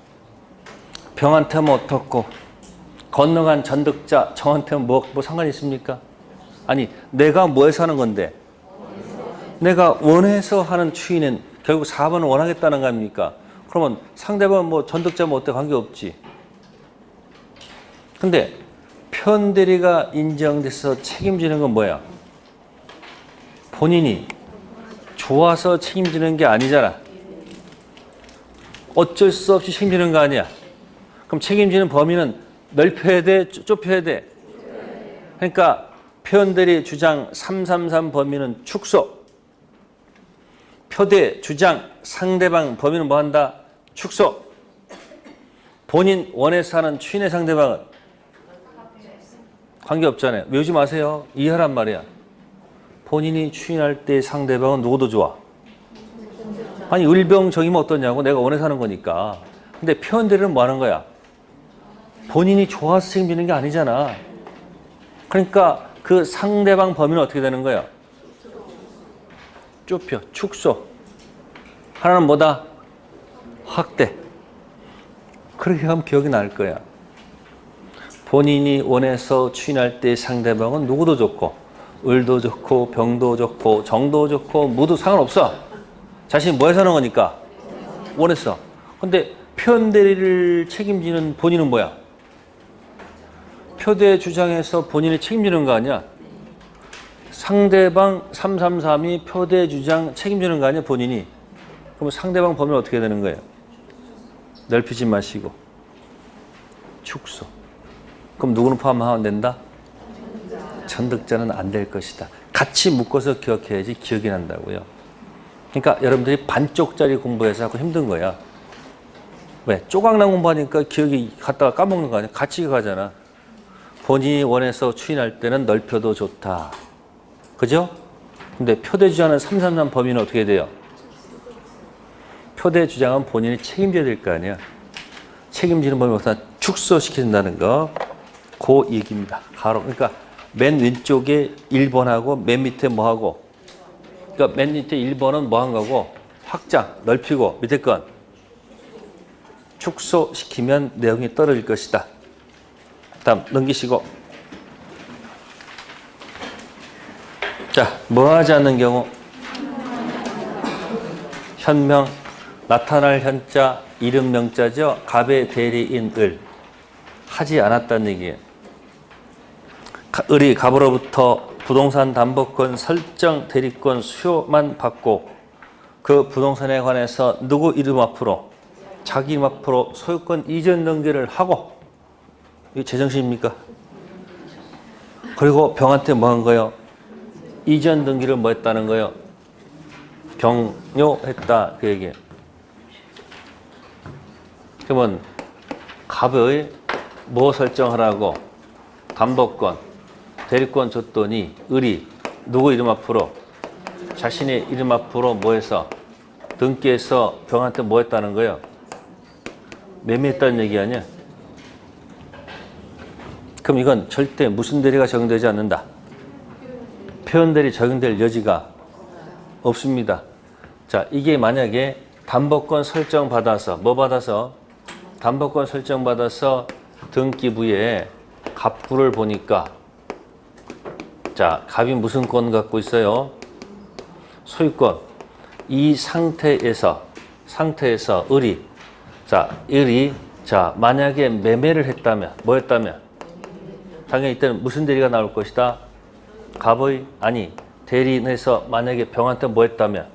병한테 하면 어떻고 건너간 전득자 정한테 하면 뭐 상관이 있습니까? 아니 내가 뭐해서 하는 건데 내가 원해서 하는 추인은 결국 4번을 원하겠다는 거 아닙니까? 그러면 상대방 뭐 전득자 뭐 어때 관계없지. 근데 편대리가 인정돼서 책임지는 건 뭐야? 본인이 좋아서 책임지는 게 아니잖아. 어쩔 수 없이 책임지는 거 아니야. 그럼 책임지는 범위는 넓혀야 돼? 좁혀야 돼? 그러니까 편대리 주장 333 범위는 축소. 표대 주장 상대방 범위는 뭐한다? 축소. 본인 원해서 하는 추인의 상대방은 관계없잖아요. 외우지 마세요. 이해하란 말이야. 본인이 추인할 때 상대방은 누구도 좋아? 아니 을병정이면 어떠냐고. 내가 원해서 하는 거니까. 근데 표현대리는 뭐 하는 거야? 본인이 좋아서 책임지는 게 아니잖아. 그러니까 그 상대방 범위는 어떻게 되는 거야? 좁혀, 축소. 하나는 뭐다? 확대. 그렇게 하면 기억이 날 거야. 본인이 원해서 추인할 때 상대방은 누구도 좋고 을도 좋고 병도 좋고 정도 좋고 무도 상관없어. 자신이 뭐 해서 하는 거니까? 원했어. 근데 편대리를 책임지는 본인은 뭐야? 표대 주장에서 본인이 책임지는 거 아니야? 상대방 333이 표대 주장 책임지는 거 아니야 본인이? 그럼 상대방 범위는 어떻게 되는 거예요? 넓히지 마시고 축소. 그럼 누구는 포함하면 된다? 전득자는 안 될 것이다. 같이 묶어서 기억해야지 기억이 난다고요. 그러니까 여러분들이 반쪽짜리 공부해서 하고 힘든 거야. 왜? 쪼각난 공부하니까 기억이 갔다가 까먹는 거 아니야? 같이 가잖아. 본인이 원해서 추인할 때는 넓혀도 좋다. 그죠? 근데 표대 주장은 333 범위는 어떻게 돼요? 표대 주장은 본인이 책임져야 될 거 아니야. 책임지는 범위보다 축소시킨다는 거. 그 얘기입니다. 가로. 그러니까 맨 왼쪽에 1번하고 맨 밑에 뭐하고. 그러니까 맨 밑에 1번은 뭐 한 거고 확장, 넓히고 밑에 건 축소시키면 내용이 떨어질 것이다. 다음 넘기시고. 자, 뭐 하지 않는 경우? 현명, 나타날 현자, 이름 명자죠. 갑의 대리인 을. 하지 않았다는 얘기예요. 을이 갑으로부터 부동산 담보권 설정 대리권 수요만 받고 그 부동산에 관해서 누구 이름 앞으로 자기 이름 앞으로 소유권 이전 등기를 하고. 이게 제정신입니까? 그리고 병한테 뭐 한 거예요? 이전 등기를 뭐 했다는 거예요? 경료했다. 그 얘기예요. 그러면 갑의 뭐 설정하라고? 담보권, 대리권 줬더니 을이 누구 이름 앞으로? 자신의 이름 앞으로 뭐 해서? 등기해서 병한테 뭐 했다는 거예요? 매매했다는 얘기 아니야? 그럼 이건 절대 무슨 대리가 적용되지 않는다. 표현 대리 적용될 여지가 없습니다. 자, 이게 만약에 담보권 설정 받아서 뭐 받아서 담보권 설정 받아서 등기부에 갑부를 보니까 자, 갑이 무슨 권 갖고 있어요? 소유권. 이 상태에서 을이 자, 만약에 매매를 했다면 뭐였다면 당연히 이때는 무슨 대리가 나올 것이다. 갑의 대리인에서 만약에 병한테 뭐 했다면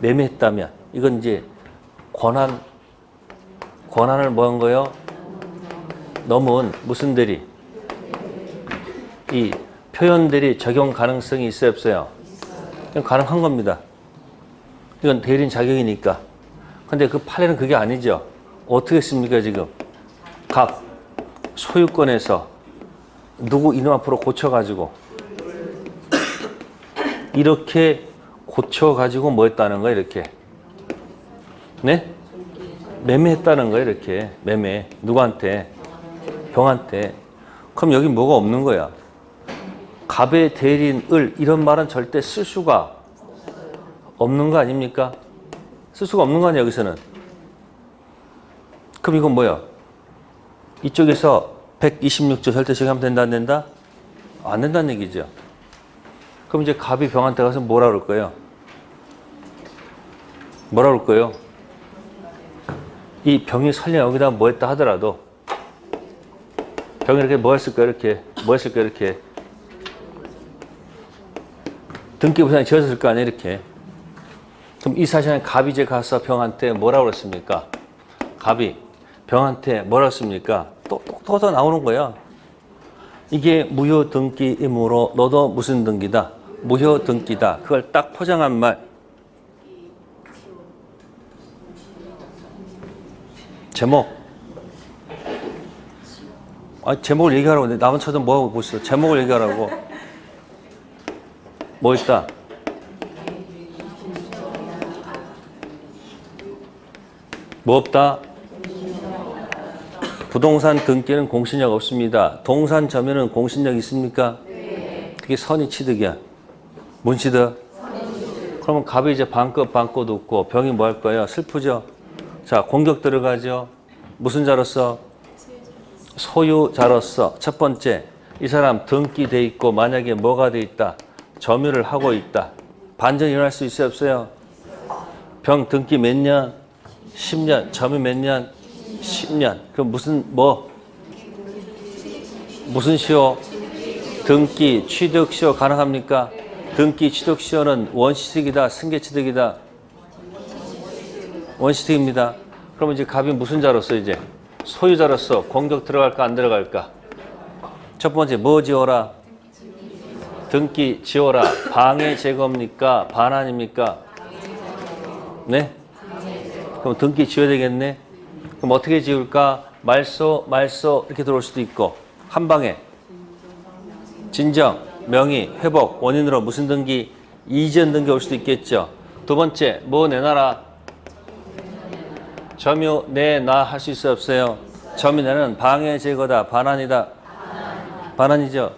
매매했다면 이건 이제 권한을 뭐 한 거예요? 넘은 무슨 대리? 이 표현 대리 적용 가능성이 있어요, 없어요? 그냥 가능한 겁니다. 이건 대리인 자격이니까. 근데 그 판례는 그게 아니죠. 어떻게 했습니까, 지금? 갑 소유권에서 누구 이름 앞으로 고쳐가지고 이렇게 고쳐가지고 뭐 했다는 거야, 이렇게? 네? 매매했다는 거야, 이렇게. 매매. 누구한테? 병한테. 그럼 여기 뭐가 없는 거야? 갑의 대리인 을 이런 말은 절대 쓸 수가 없는 거 아닙니까? 쓸 수가 없는 거 아니야, 여기서는. 그럼 이건 뭐야? 이쪽에서 126조 절대 적용하면 된다, 안 된다? 안 된다는 얘기죠. 그럼 이제 갑이 병한테 가서 뭐라 그럴 거예요? 뭐라 그럴 거예요? 이 병이 설령 여기다 뭐 했다 하더라도 병이 이렇게 뭐 했을까, 이렇게? 뭐 했을까, 이렇게? 등기부상에 지어졌을 거 아니에요, 이렇게? 그럼 이 사실은 갑이 이제 가서 병한테 뭐라고 그랬습니까? 갑이 병한테 뭐라고 했습니까? 또 나오는 거야. 이게 무효 등기이므로 너도 무슨 등기다? 무효 등기다. 그걸 딱 포장한 말. 제목. 제목을 얘기하라고. 남은 쳐도 뭐 하고 있어? 제목을 얘기하라고. 뭐 있다? 뭐 없다? 부동산 등기는 공신력 없습니다. 동산 점유는 공신력 있습니까? 그게 선의 취득이야. 뭔 취득? 그러면 갑이 이제 반껏 웃고 병이 뭐 할 거예요? 슬프죠? 자, 공격 들어가죠? 무슨 자로서? 소유자로서. 첫 번째, 이 사람 등기돼 있고 만약에 뭐가 돼 있다? 점유를 하고 있다. 반전이 일어날 수 있어요, 없어요? 병 등기 몇 년? 10년. 점유 몇 년? 10년. 그럼 무슨 시효? 등기, 취득 시효 가능합니까? 등기, 취득 시효는 원시득이다, 승계취득이다? 원시득입니다. 그러면 이제 갑이 무슨 자로서 이제? 소유자로서 공격 들어갈까, 안 들어갈까? 첫 번째, 뭐 지어라? 등기 지어라. 방해 제거입니까? 반환입니까? 네? 그럼 등기 지어야 되겠네? 그럼 어떻게 지울까? 말소 이렇게 들어올 수도 있고 한 방에 진정, 명의, 회복, 원인으로 무슨 등기? 이전 등기 올 수도 있겠죠. 두 번째, 뭐 내놔라? 점유 내놔 할 수 있어요, 없어요? 점유 내는 방해 제거다, 반환이다? 반환이죠.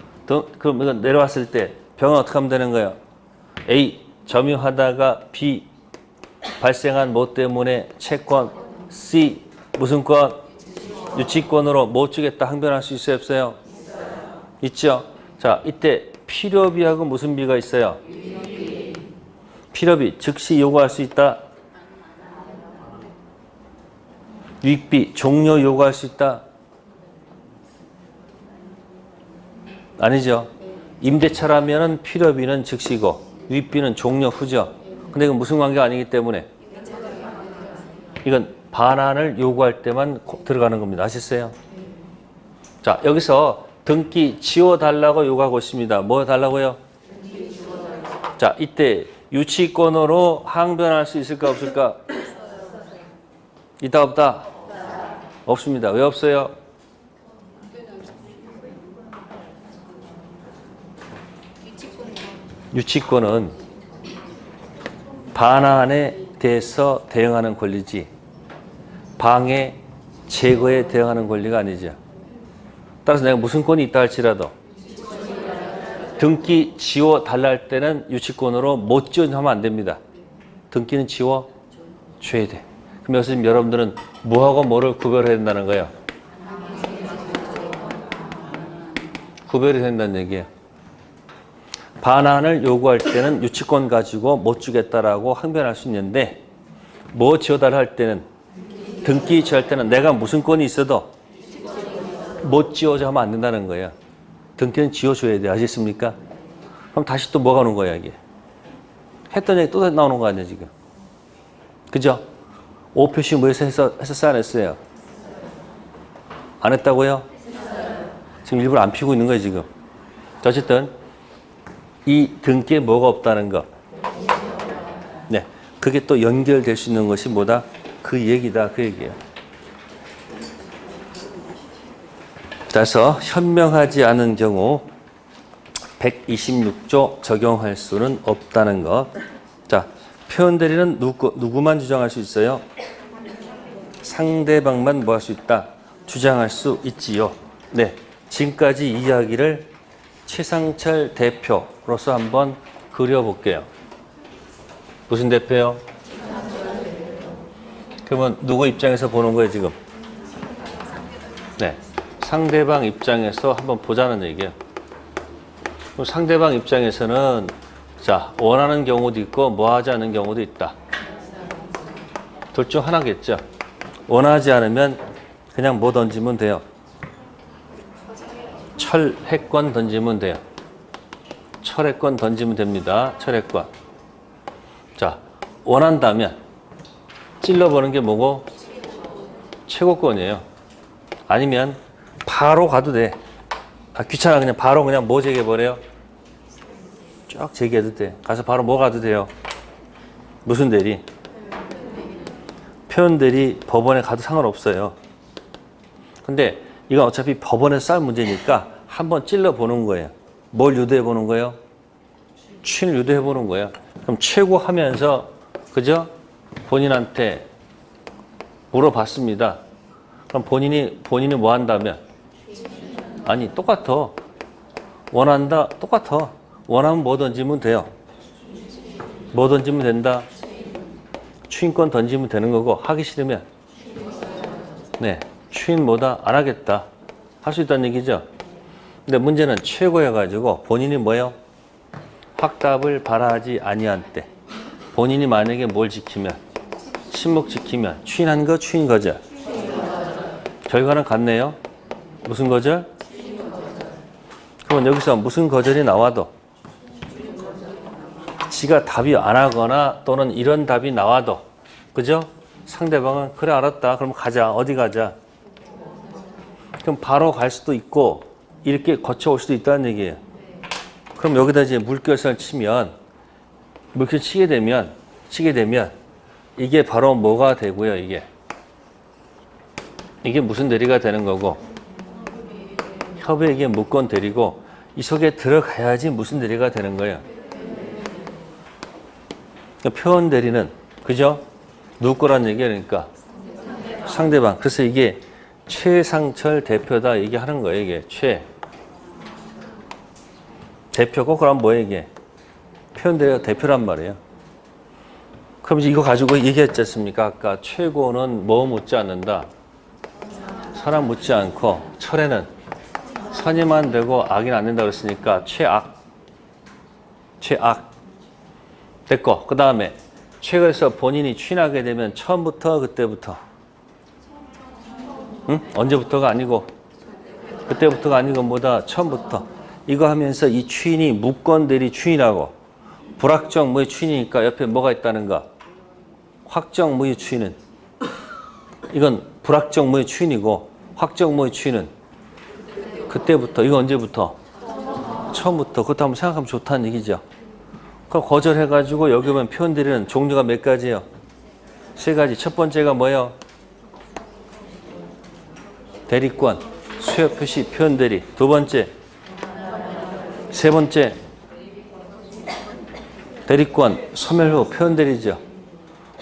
그럼 이건 내려왔을 때 병은 어떻게 하면 되는 거예요? A, 점유하다가 B, 발생한 뭐 때문에 채권. C, 무슨 권? 유치권으로 못 주겠다 항변할 수 있어요, 없어요? 있죠. 자, 이때 필요비하고 무슨 비가 있어요? 필요비 즉시 요구할 수 있다. 유익비 종료 요구할 수 있다. 아니죠. 임대차라면은 필요비는 즉시고 유익비는 종료 후죠. 근데 이건 무슨 관계가 아니기 때문에 이건 반환을 요구할 때만 들어가는 겁니다. 아셨어요? 자, 여기서 등기 지워달라고 요구하고 있습니다. 뭐 달라고요? 자, 이때 유치권으로 항변할 수 있을까, 없을까? 있다, 없다? 없습니다. 왜 없어요? 유치권은 반환에 대해서 대응하는 권리지 방해, 제거에 대응하는 권리가 아니죠. 따라서 내가 무슨 권이 있다 할지라도 등기 지워 달라 할 때는 유치권으로 못 지워하면 안 됩니다. 등기는 지워 줘야 돼. 그럼 여기서 지금 여러분들은 뭐하고 뭐를 구별해야 된다는 거예요. 구별이 된다는 얘기예요. 반환을 요구할 때는 유치권 가지고 못 주겠다라고 항변할 수 있는데 뭐 지워달라 할 때는 등기 지할 때는 내가 무슨 권이 있어도 못 지워줘 하면 안 된다는 거예요. 등기는 지워줘야 돼. 아시겠습니까? 그럼 다시 또 뭐가 오는 거야 이게. 했던 얘기 또 나오는 거 아니야 지금. 그죠? 오표시 뭐에서 했었어요 안 했어요? 안 했다고요? 지금 일부러 안 피우고 있는 거예요 지금. 어쨌든 이 등기에 뭐가 없다는 거. 네, 그게 또 연결될 수 있는 것이 뭐다? 그 얘기다 그 얘기예요. 그래서 현명하지 않은 경우 126조 적용할 수는 없다는 것. 자, 표현 대리는 누구만 주장할 수 있어요? 상대방만 뭐 할 수 있다? 주장할 수 있지요. 네, 지금까지 이야기를 최상철 대표로서 한번 그려볼게요. 무슨 대표요? 그러면 누구 입장에서 보는 거예요 지금? 네, 상대방 입장에서 한번 보자는 얘기예요. 그럼 상대방 입장에서는 자, 원하는 경우도 있고 뭐 하지 않는 경우도 있다. 둘 중 하나겠죠. 원하지 않으면 그냥 뭐 던지면 돼요. 철핵권 던지면 돼요. 철핵권 던지면 됩니다. 철핵권. 자, 원한다면 찔러보는 게 뭐고? 최고권이에요. 아니면 바로 가도 돼. 아, 귀찮아. 그냥 바로 그냥 뭐 제기해버려요? 쫙 제기해도 돼. 가서 바로 뭐 가도 돼요? 무슨 대리? 표현 대리 법원에 가도 상관없어요. 근데 이건 어차피 법원에서 싸울 문제니까 한번 찔러보는 거예요. 뭘 유도해보는 거예요? 취인을 유도해보는 거예요. 그럼 최고 하면서 그죠? 본인한테 물어봤습니다. 그럼 본인이 뭐 한다면? 아니, 똑같아. 원한다, 똑같아. 원하면 뭐 던지면 돼요? 뭐 던지면 된다? 추인권 던지면 되는 거고, 하기 싫으면? 네, 추인 뭐다? 안 하겠다. 할 수 있다는 얘기죠? 근데 문제는 최고여가지고 본인이 뭐예요? 확답을 바라지 아니한 때. 본인이 만약에 뭘 지키면? 침묵 지키면 추인한 거, 추인 거절. 결과는 같네요. 무슨 거절? 그러면 여기서 무슨 거절이 나와도 지가 답이 안 하거나 또는 이런 답이 나와도 그죠? 상대방은 그래 알았다. 그럼 가자. 어디 가자? 그럼 바로 갈 수도 있고 이렇게 거쳐올 수도 있다는 얘기예요. 그럼 여기다 이제 물결선을 치면 물결 치게 되면 이게 바로 뭐가 되고요. 이게 무슨 대리가 되는 거고 협의에 무권 대리고 이 속에 들어가야지 무슨 대리가 되는 거예요. 표현 대리는 그죠? 누구 거란 얘기야 그러니까 상대방. 그래서 이게 최상철 대표다 얘기하는 거예요. 이게 대표고 그럼 뭐예요 이게? 표현 대리가 대표란 말이에요. 그럼 이제 이거 가지고 얘기했지 않습니까? 아까 최고는 뭐 묻지 않는다. 사람 묻지 않고 철에는 선의만 되고 악인 안 된다 그랬으니까 최악 됐고 그 다음에 최고에서 본인이 추인하게 되면 처음부터 그때부터 응? 언제부터가 아니고 그때부터가 아니고 뭐다 처음부터 이거 하면서 이 추인이 무권 대리 추인하고 불확정 무의 추인이니까 옆에 뭐가 있다는가 확정 무의 추인은 이건 불확정 무의 추인이고 확정 무의 추인은 그때부터 이거 언제부터 처음부터 그것도 한번 생각하면 좋다는 얘기죠. 그럼 거절해가지고 여기 보면 표현 대리는 종류가 몇 가지예요? 3가지. 첫 번째가 뭐예요? 대리권, 수요 표시, 표현 대리. 두 번째, 세 번째, 대리권, 소멸 후 표현 대리죠.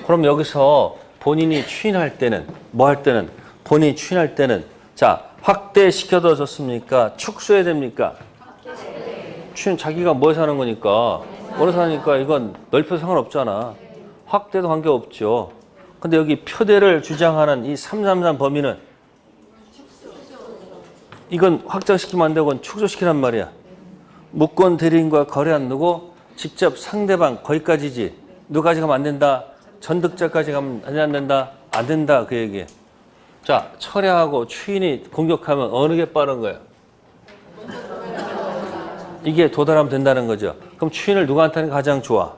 그럼 여기서 본인이 추인할 때는 뭐 할 때는 본인이 추인할 때는 자 확대시켜도 좋습니까? 축소해야 됩니까? 추인 자기가 뭐해서 하는 거니까. 원해서 하니까 이건 넓혀도 상관없잖아. 확대도 관계없죠. 근데 여기 표대를 주장하는 이 333 범위는 이건 확장시키면 안 되고 그건 축소시키란 말이야. 무권 대리인과 거래 안 누고 직접 상대방 거기까지지. 누가지 가면 안 된다. 전득자까지 가면 안 된다. 안 된다 그 얘기에. 자, 철야하고 추인이 공격하면 어느 게 빠른 거야? 이게 도달하면 된다는 거죠. 그럼 추인을 누구한테는 가장 좋아?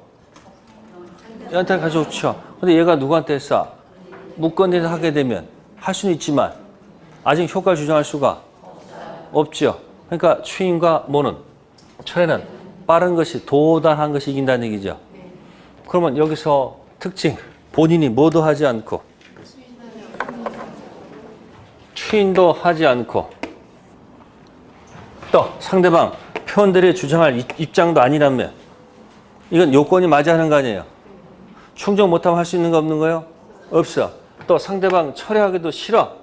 얘한테는 가장 좋죠. 근데 얘가 누구한테 했어? 무권대에서 하게 되면 할 수는 있지만 아직 효과를 주장할 수가 없죠. 그러니까 추인과 뭐는? 철야는 빠른 것이 도달한 것이 이긴다는 얘기죠. 그러면 여기서 특징, 본인이 뭐도 하지 않고 추인도 하지 않고 또 상대방 표현들이 주장할 입장도 아니라면 이건 요건이 맞이하는 거 아니에요. 충족 못하면 할 수 있는 거 없는 거예요? 없어. 또 상대방 철회하기도 싫어.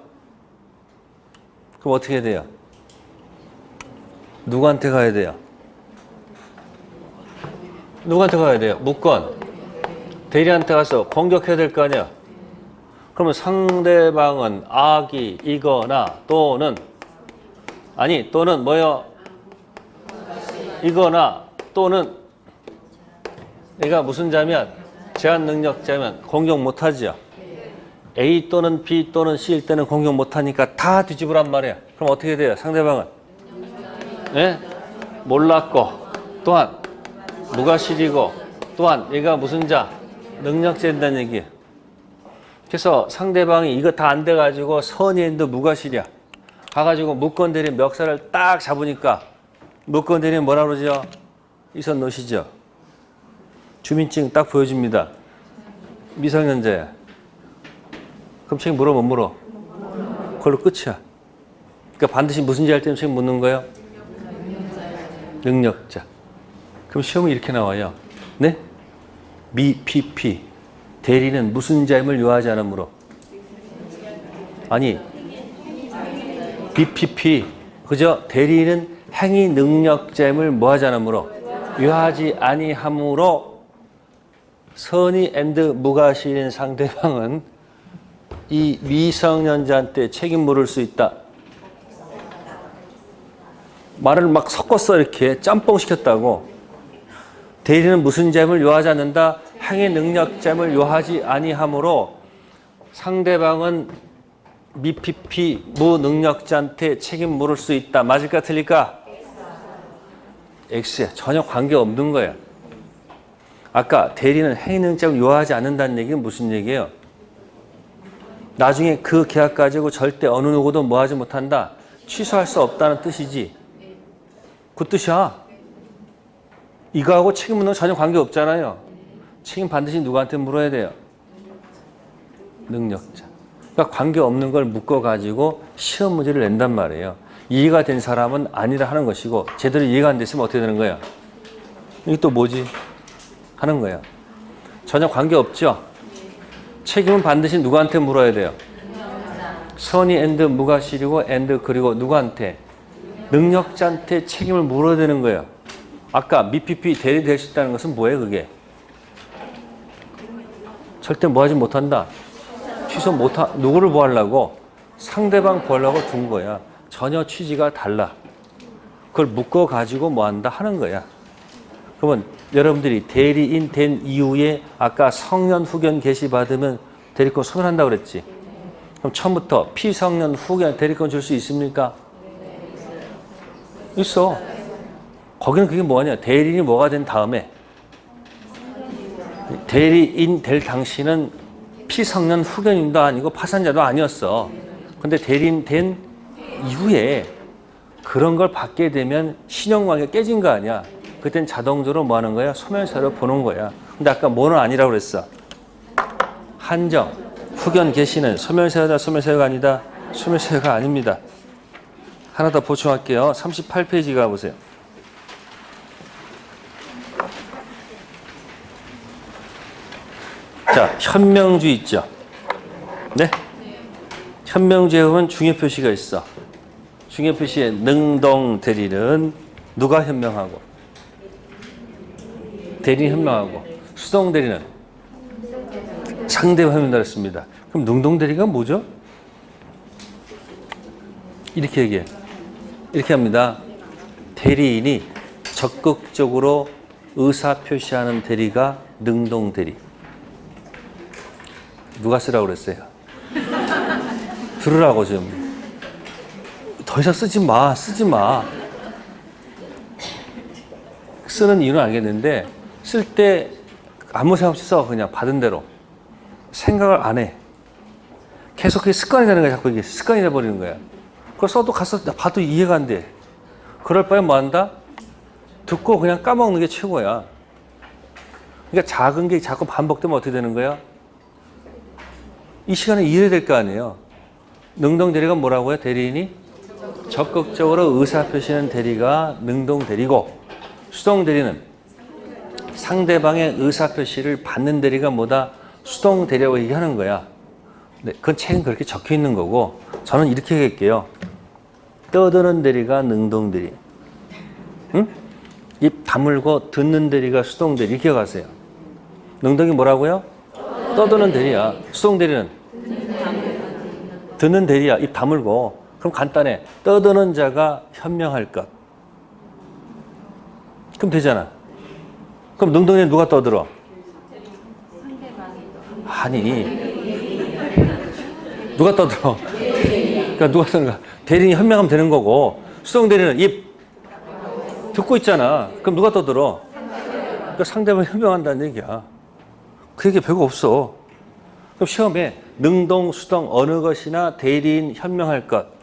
그럼 어떻게 해야 돼요? 누구한테 가야 돼요? 누구한테 가야 돼요? 무권 대리한테 가서 공격해야 될 거 아니야. 그러면 상대방은 악이이거나 또는 아니 또는 뭐요? 이거나 또는 얘가 무슨 자면 제한 능력자면 공격 못하죠. A 또는 B 또는 C일 때는 공격 못하니까 다 뒤집으란 말이야. 그럼 어떻게 돼요? 상대방은 예? 몰랐고 또한 무가실이고 또한 얘가 무슨 자? 능력자인다는 얘기예요. 그래서 상대방이 이거 다 안 돼가지고 선의인도 무가실이야. 가가지고 무권대리 멱살을 딱 잡으니까 무권대리는 뭐라 그러죠? 이 손 놓으시죠. 주민증 딱 보여줍니다. 미성년자야. 그럼 책임 물어 못 물어? 그걸로 끝이야. 그러니까 반드시 무슨 지 할 때는 책임 묻는 거예요? 능력자. 그럼 시험은 이렇게 나와요. 네? 미PP 대리는 무슨 자임을 요하지 않으므로 아니 BPP 그저 대리는 행위 능력자임을 뭐하지 않으므로 요하지 아니하므로 선의 앤드 무가실인 상대방은 이 미성년자한테 책임 물을 수 있다. 말을 막 섞었어. 이렇게 짬뽕 시켰다고. 대리는 무슨 자임을 요하지 않는다. 행위 능력자임을 요하지 아니하므로 상대방은 미PP 무능력자한테 책임 물을 수 있다. 맞을까 틀릴까? X야. 전혀 관계없는 거야. 아까 대리는 행위 능력자임을 요하지 않는다는 얘기는 무슨 얘기예요? 나중에 그 계약 가지고 절대 어느 누구도 뭐하지 못한다. 취소할 수 없다는 뜻이지. 그 뜻이야. 이거하고 책임 묻는 건 전혀 관계없잖아요. 책임 반드시 누구한테 물어야 돼요? 능력자. 그러니까 관계없는 걸 묶어가지고 시험 문제를 낸단 말이에요. 이해가 된 사람은 아니라 하는 것이고 제대로 이해가 안 됐으면 어떻게 되는 거야? 이게 또 뭐지? 하는 거야. 전혀 관계없죠? 책임은 반드시 누구한테 물어야 돼요? 선의 앤드 무가실이고 앤드 그리고 누구한테? 능력자한테 책임을 물어야 되는 거예요. 아까 미PP 대리 될 수 있다는 것은 뭐예요 그게? 절대 뭐하지 못한다. 취소 못하 누구를 보하려고? 상대방 보하려고 둔 거야. 전혀 취지가 달라. 그걸 묶어가지고 뭐한다 하는 거야. 그러면 여러분들이 대리인 된 이후에 아까 성년 후견 개시 받으면 대리권 소멸한다고 그랬지. 그럼 처음부터 피성년 후견 대리권 줄 수 있습니까? 있어. 거기는 그게 뭐냐? 대리인이 뭐가 된 다음에 대리인 될 당시는 피성년 후견인도 아니고 파산자도 아니었어. 근데 대리인 된 이후에 그런 걸 받게 되면 신용관계가 깨진 거 아니야. 그땐 자동적으로 뭐 하는 거야? 소멸사를 보는 거야. 근데 아까 뭐는 아니라고 그랬어? 한정, 후견 개시는 소멸사유다, 소멸사유가 아니다? 소멸사유가 아닙니다. 하나 더 보충할게요. 38페이지 가보세요. 자, 현명주 있죠? 네? 현명주에 보면 중요 표시가 있어. 중요 표시의 능동 대리는 누가 현명하고? 대리인 현명하고. 수동 대리는 상대가 현명하다 했습니다. 그럼 능동 대리가 뭐죠? 이렇게 얘기해. 이렇게 합니다. 대리인이 적극적으로 의사 표시하는 대리가 능동 대리. 누가 쓰라고 그랬어요? 들으라고 좀. 더 이상 쓰지 마. 쓰지 마. 쓰는 이유는 알겠는데 쓸 때 아무 생각 없이 써. 그냥 받은 대로. 생각을 안 해. 계속 그게 습관이 되는 거야. 자꾸 이게 습관이 돼버리는 거야. 그걸 써도 가서 봐도 이해가 안 돼. 그럴 바에 뭐 한다? 듣고 그냥 까먹는 게 최고야. 그러니까 작은 게 자꾸 반복되면 어떻게 되는 거야? 이 시간에 이해해야 될 거 아니에요. 능동 대리가 뭐라고요? 대리인이 적극적으로 의사 표시하는 대리가 능동 대리고, 수동 대리는 상대방의 의사 표시를 받는 대리가 뭐다? 수동 대리라고 얘기하는 거야. 네, 그건 책은 그렇게 적혀 있는 거고, 저는 이렇게 얘기할게요. 떠드는 대리가 능동 대리. 응? 입 다물고 듣는 대리가 수동 대리. 기억하세요. 능동이 뭐라고요? 떠드는 대리야. 수동 대리는 듣는 대리야. 입 다물고. 그럼 간단해. 떠드는 자가 현명할 것. 그럼 되잖아. 그럼 능동이 누가 떠들어? 아니, 누가 떠들어? 그러니까 누가 떠드는 거야? 대리인이 현명하면 되는 거고, 수동 대리는 입 듣고 있잖아. 그럼 누가 떠들어? 그러니까 상대방이 현명한다는 얘기야. 그 얘기 별거 없어. 그럼 시험에 능동, 수동 어느 것이나 대리인 현명할 것.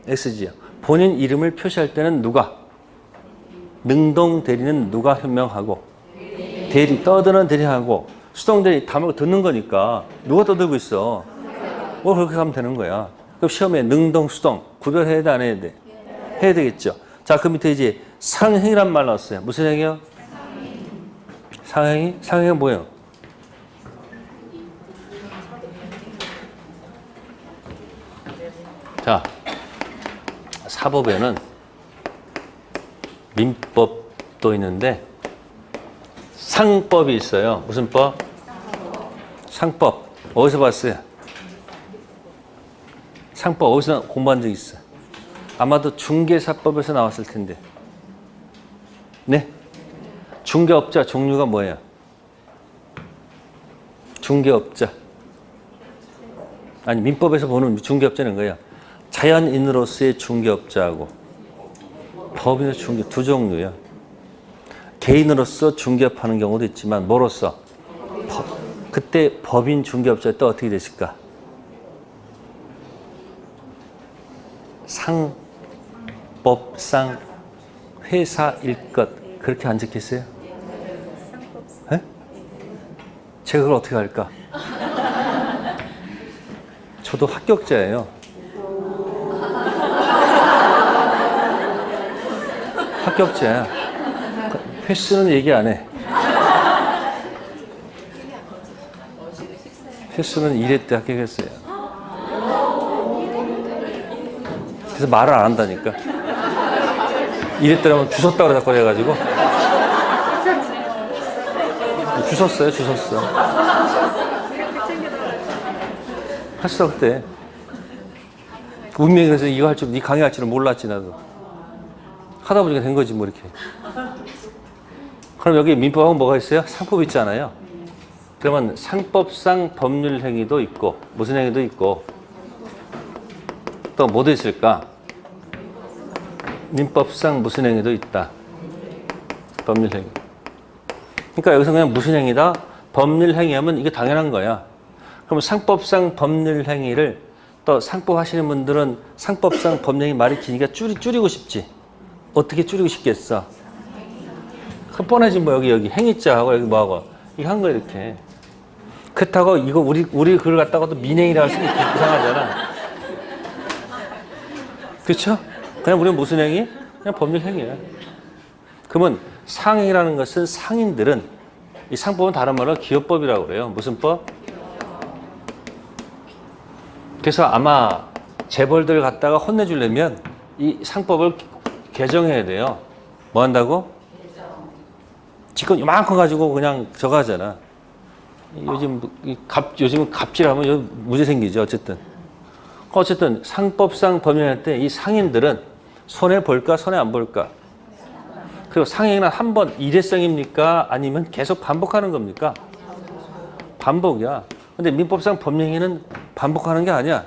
SG야. 본인 이름을 표시할 때는 누가? 능동 대리는 누가 현명하고? 대리, 떠드는 대리하고, 수동 대리 다먹고 듣는 거니까 누가 떠들고 있어? 뭐 그렇게 하면 되는 거야. 그럼 시험에 능동, 수동 구별해야 돼, 안 해야 돼? 해야 되겠죠. 자, 그 밑에 이제 상행이란 말 나왔어요. 무슨 행이요? 상행이? 상행은 뭐예요? 자, 사법에는 민법도 있는데 상법이 있어요. 무슨 법? 상법. 어디서 봤어요? 상법 어디서 공부한 적 있어? 아마도 중개사법에서 나왔을 텐데. 네? 중개업자 종류가 뭐예요? 중개업자. 아니, 민법에서 보는 중개업자는 거예요. 자연인으로서의 중개업자하고 법인으로 중개 두 종류예요. 개인으로서 중개업하는 경우도 있지만 뭐로서? 그때 법인 중개업자 때 어떻게 됐을까? 상법상 회사일 것 그렇게 안 적혔어요? 네? 제가 그걸 어떻게 할까? 저도 합격자예요. 합격자야. 횟수는 얘기 안 해. 횟수는 1회 때 합격했어요. 그래서 말을 안 한다니까. 1회 때라면 주웠다 그러다 그래가지고. 주웠어요, 주웠어. 했어, 그때. 운명이 그래서 이거 할 줄, 네 강의할 줄은 몰랐지, 나도. 하다 보니까 된 거지, 뭐, 이렇게. 그럼 여기 민법하고 뭐가 있어요? 상법 있잖아요. 그러면 상법상 법률 행위도 있고, 무슨 행위도 있고, 또 뭐도 있을까? 민법상 무슨 행위도 있다. 법률 행위. 그러니까 여기서 그냥 무슨 행위다? 법률 행위하면 이게 당연한 거야. 그럼 상법상 법률 행위를 또 상법 하시는 분들은 상법상 법률 행위 말이 기니까 줄이고 싶지. 어떻게 줄이고 싶겠어? 그 뻔하지 뭐 여기 행위자하고 여기 뭐하고 이거 한 거야 이렇게. 그렇다고 이거 우리 그걸 갖다가도 민행이라 할 수는 이상하잖아. 그렇죠? 그냥 우리는 무슨 행위? 그냥 법률 행위야. 그러면 상행이라는 것은 상인들은 이 상법은 다른 말로 기업법이라고 그래요. 무슨 법? 그래서 아마 재벌들 갖다가 혼내주려면 이 상법을 개정해야 돼요. 뭐 한다고? 지금 이만큼 가지고 그냥 저거 하잖아. 요즘은 갑질하면 문제 생기죠. 어쨌든 상법상 범행할 때 이 상인들은 손해 볼까 손해 안 볼까? 그리고 상행은 한 번 일회성입니까? 아니면 계속 반복하는 겁니까? 반복이야. 근데 민법상 범행에는 반복하는 게 아니야.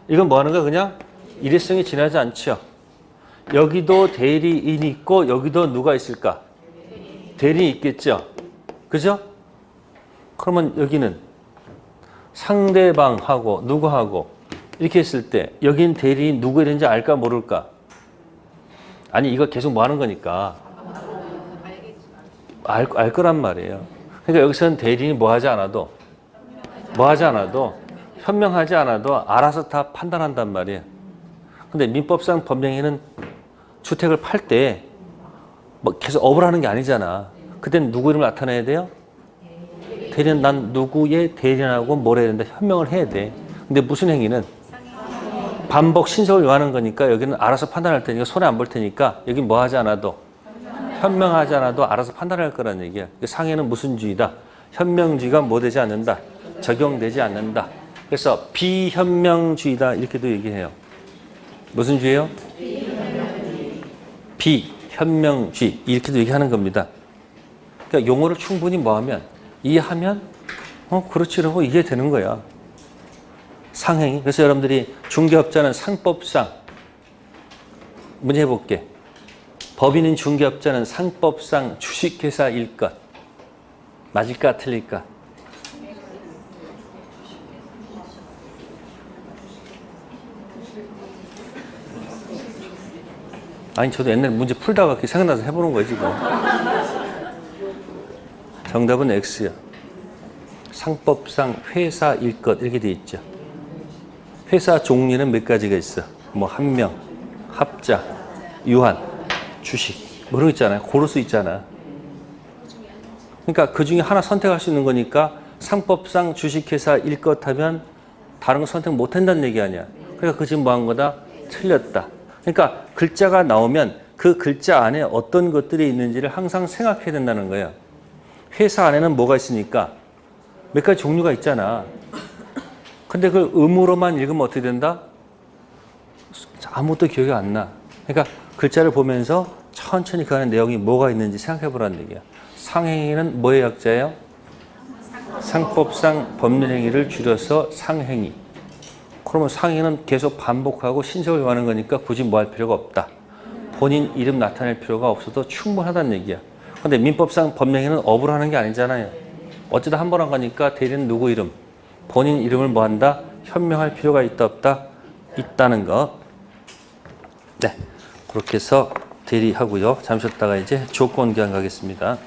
이건 뭐 하는 거야? 그냥 일회성이 지나지 않죠. 여기도 대리인이 있고 여기도 누가 있을까? 대리인이 있겠죠. 그죠? 그러면 여기는 상대방하고 누구하고 이렇게 했을 때 여긴 대리인 누구 이런지 알까 모를까? 아니 이거 계속 뭐 하는 거니까 알 거란 말이에요. 그러니까 여기서는 대리인이 뭐 하지 않아도 현명하지 않아도 알아서 다 판단한단 말이에요. 근데 민법상 범행에는 주택을 팔 때 뭐 계속 업을 하는 게 아니잖아. 그때는 누구 이름을 나타내야 돼요? 대리인, 난 누구의 대리인하고 뭘 해야 된다? 현명을 해야 돼. 근데 무슨 행위는 반복 신속을 요하는 거니까 여기는 알아서 판단할 테니까 손해 안 볼 테니까 여기 뭐 하지 않아도 현명하지 않아도 알아서 판단할 거란 얘기야. 상해는 무슨 주의다? 현명주의가 뭐 되지 않는다? 적용되지 않는다. 그래서 비현명주의다 이렇게도 얘기해요. 무슨 주의예요? 비현명주의 이렇게도 얘기하는 겁니다. 그러니까 용어를 충분히 뭐하면 이해하면 그렇지 라고 이해되는 거야. 상행이. 그래서 여러분들이 중개업자는 상법상 문제 해볼게. 법인인 중개업자는 상법상 주식회사일 것. 맞을까 틀릴까? 아니 저도 옛날에 문제 풀다가 그렇게 생각나서 해보는 거예요 지금. 정답은 X야. 상법상 회사일 것 이렇게 돼 있죠. 회사 종류는 몇 가지가 있어. 뭐 한명, 합자, 유한, 주식 뭐 그런 거 있잖아요. 고를 수 있잖아. 그러니까 그 중에 하나 선택할 수 있는 거니까 상법상 주식회사일 것 하면 다른 거 선택 못 한다는 얘기 아니야. 그러니까 그 지금 뭐 한 거다? 틀렸다. 그러니까 글자가 나오면 그 글자 안에 어떤 것들이 있는지를 항상 생각해야 된다는 거예요. 회사 안에는 뭐가 있으니까 몇 가지 종류가 있잖아. 근데 그걸 음으로만 읽으면 어떻게 된다? 아무것도 기억이 안 나. 그러니까 글자를 보면서 천천히 그 안에 내용이 뭐가 있는지 생각해 보라는 얘기야. 상행위는 뭐의 약자예요? 상법상 법률행위를 줄여서 상행위. 그러면 상행위는 계속 반복하고 신속을 요하는 거니까 굳이 뭐 할 필요가 없다. 본인 이름 나타낼 필요가 없어도 충분하다는 얘기야. 근데 민법상 법령에는 업을 하는 게 아니잖아요. 어쩌다 한 번 한 거니까 대리는 누구 이름, 본인 이름을 뭐 한다? 현명할 필요가 있다 없다? 있다는 거. 네, 그렇게 해서 대리하고요. 잠시 쉬었다가 이제 조건 기한 가겠습니다.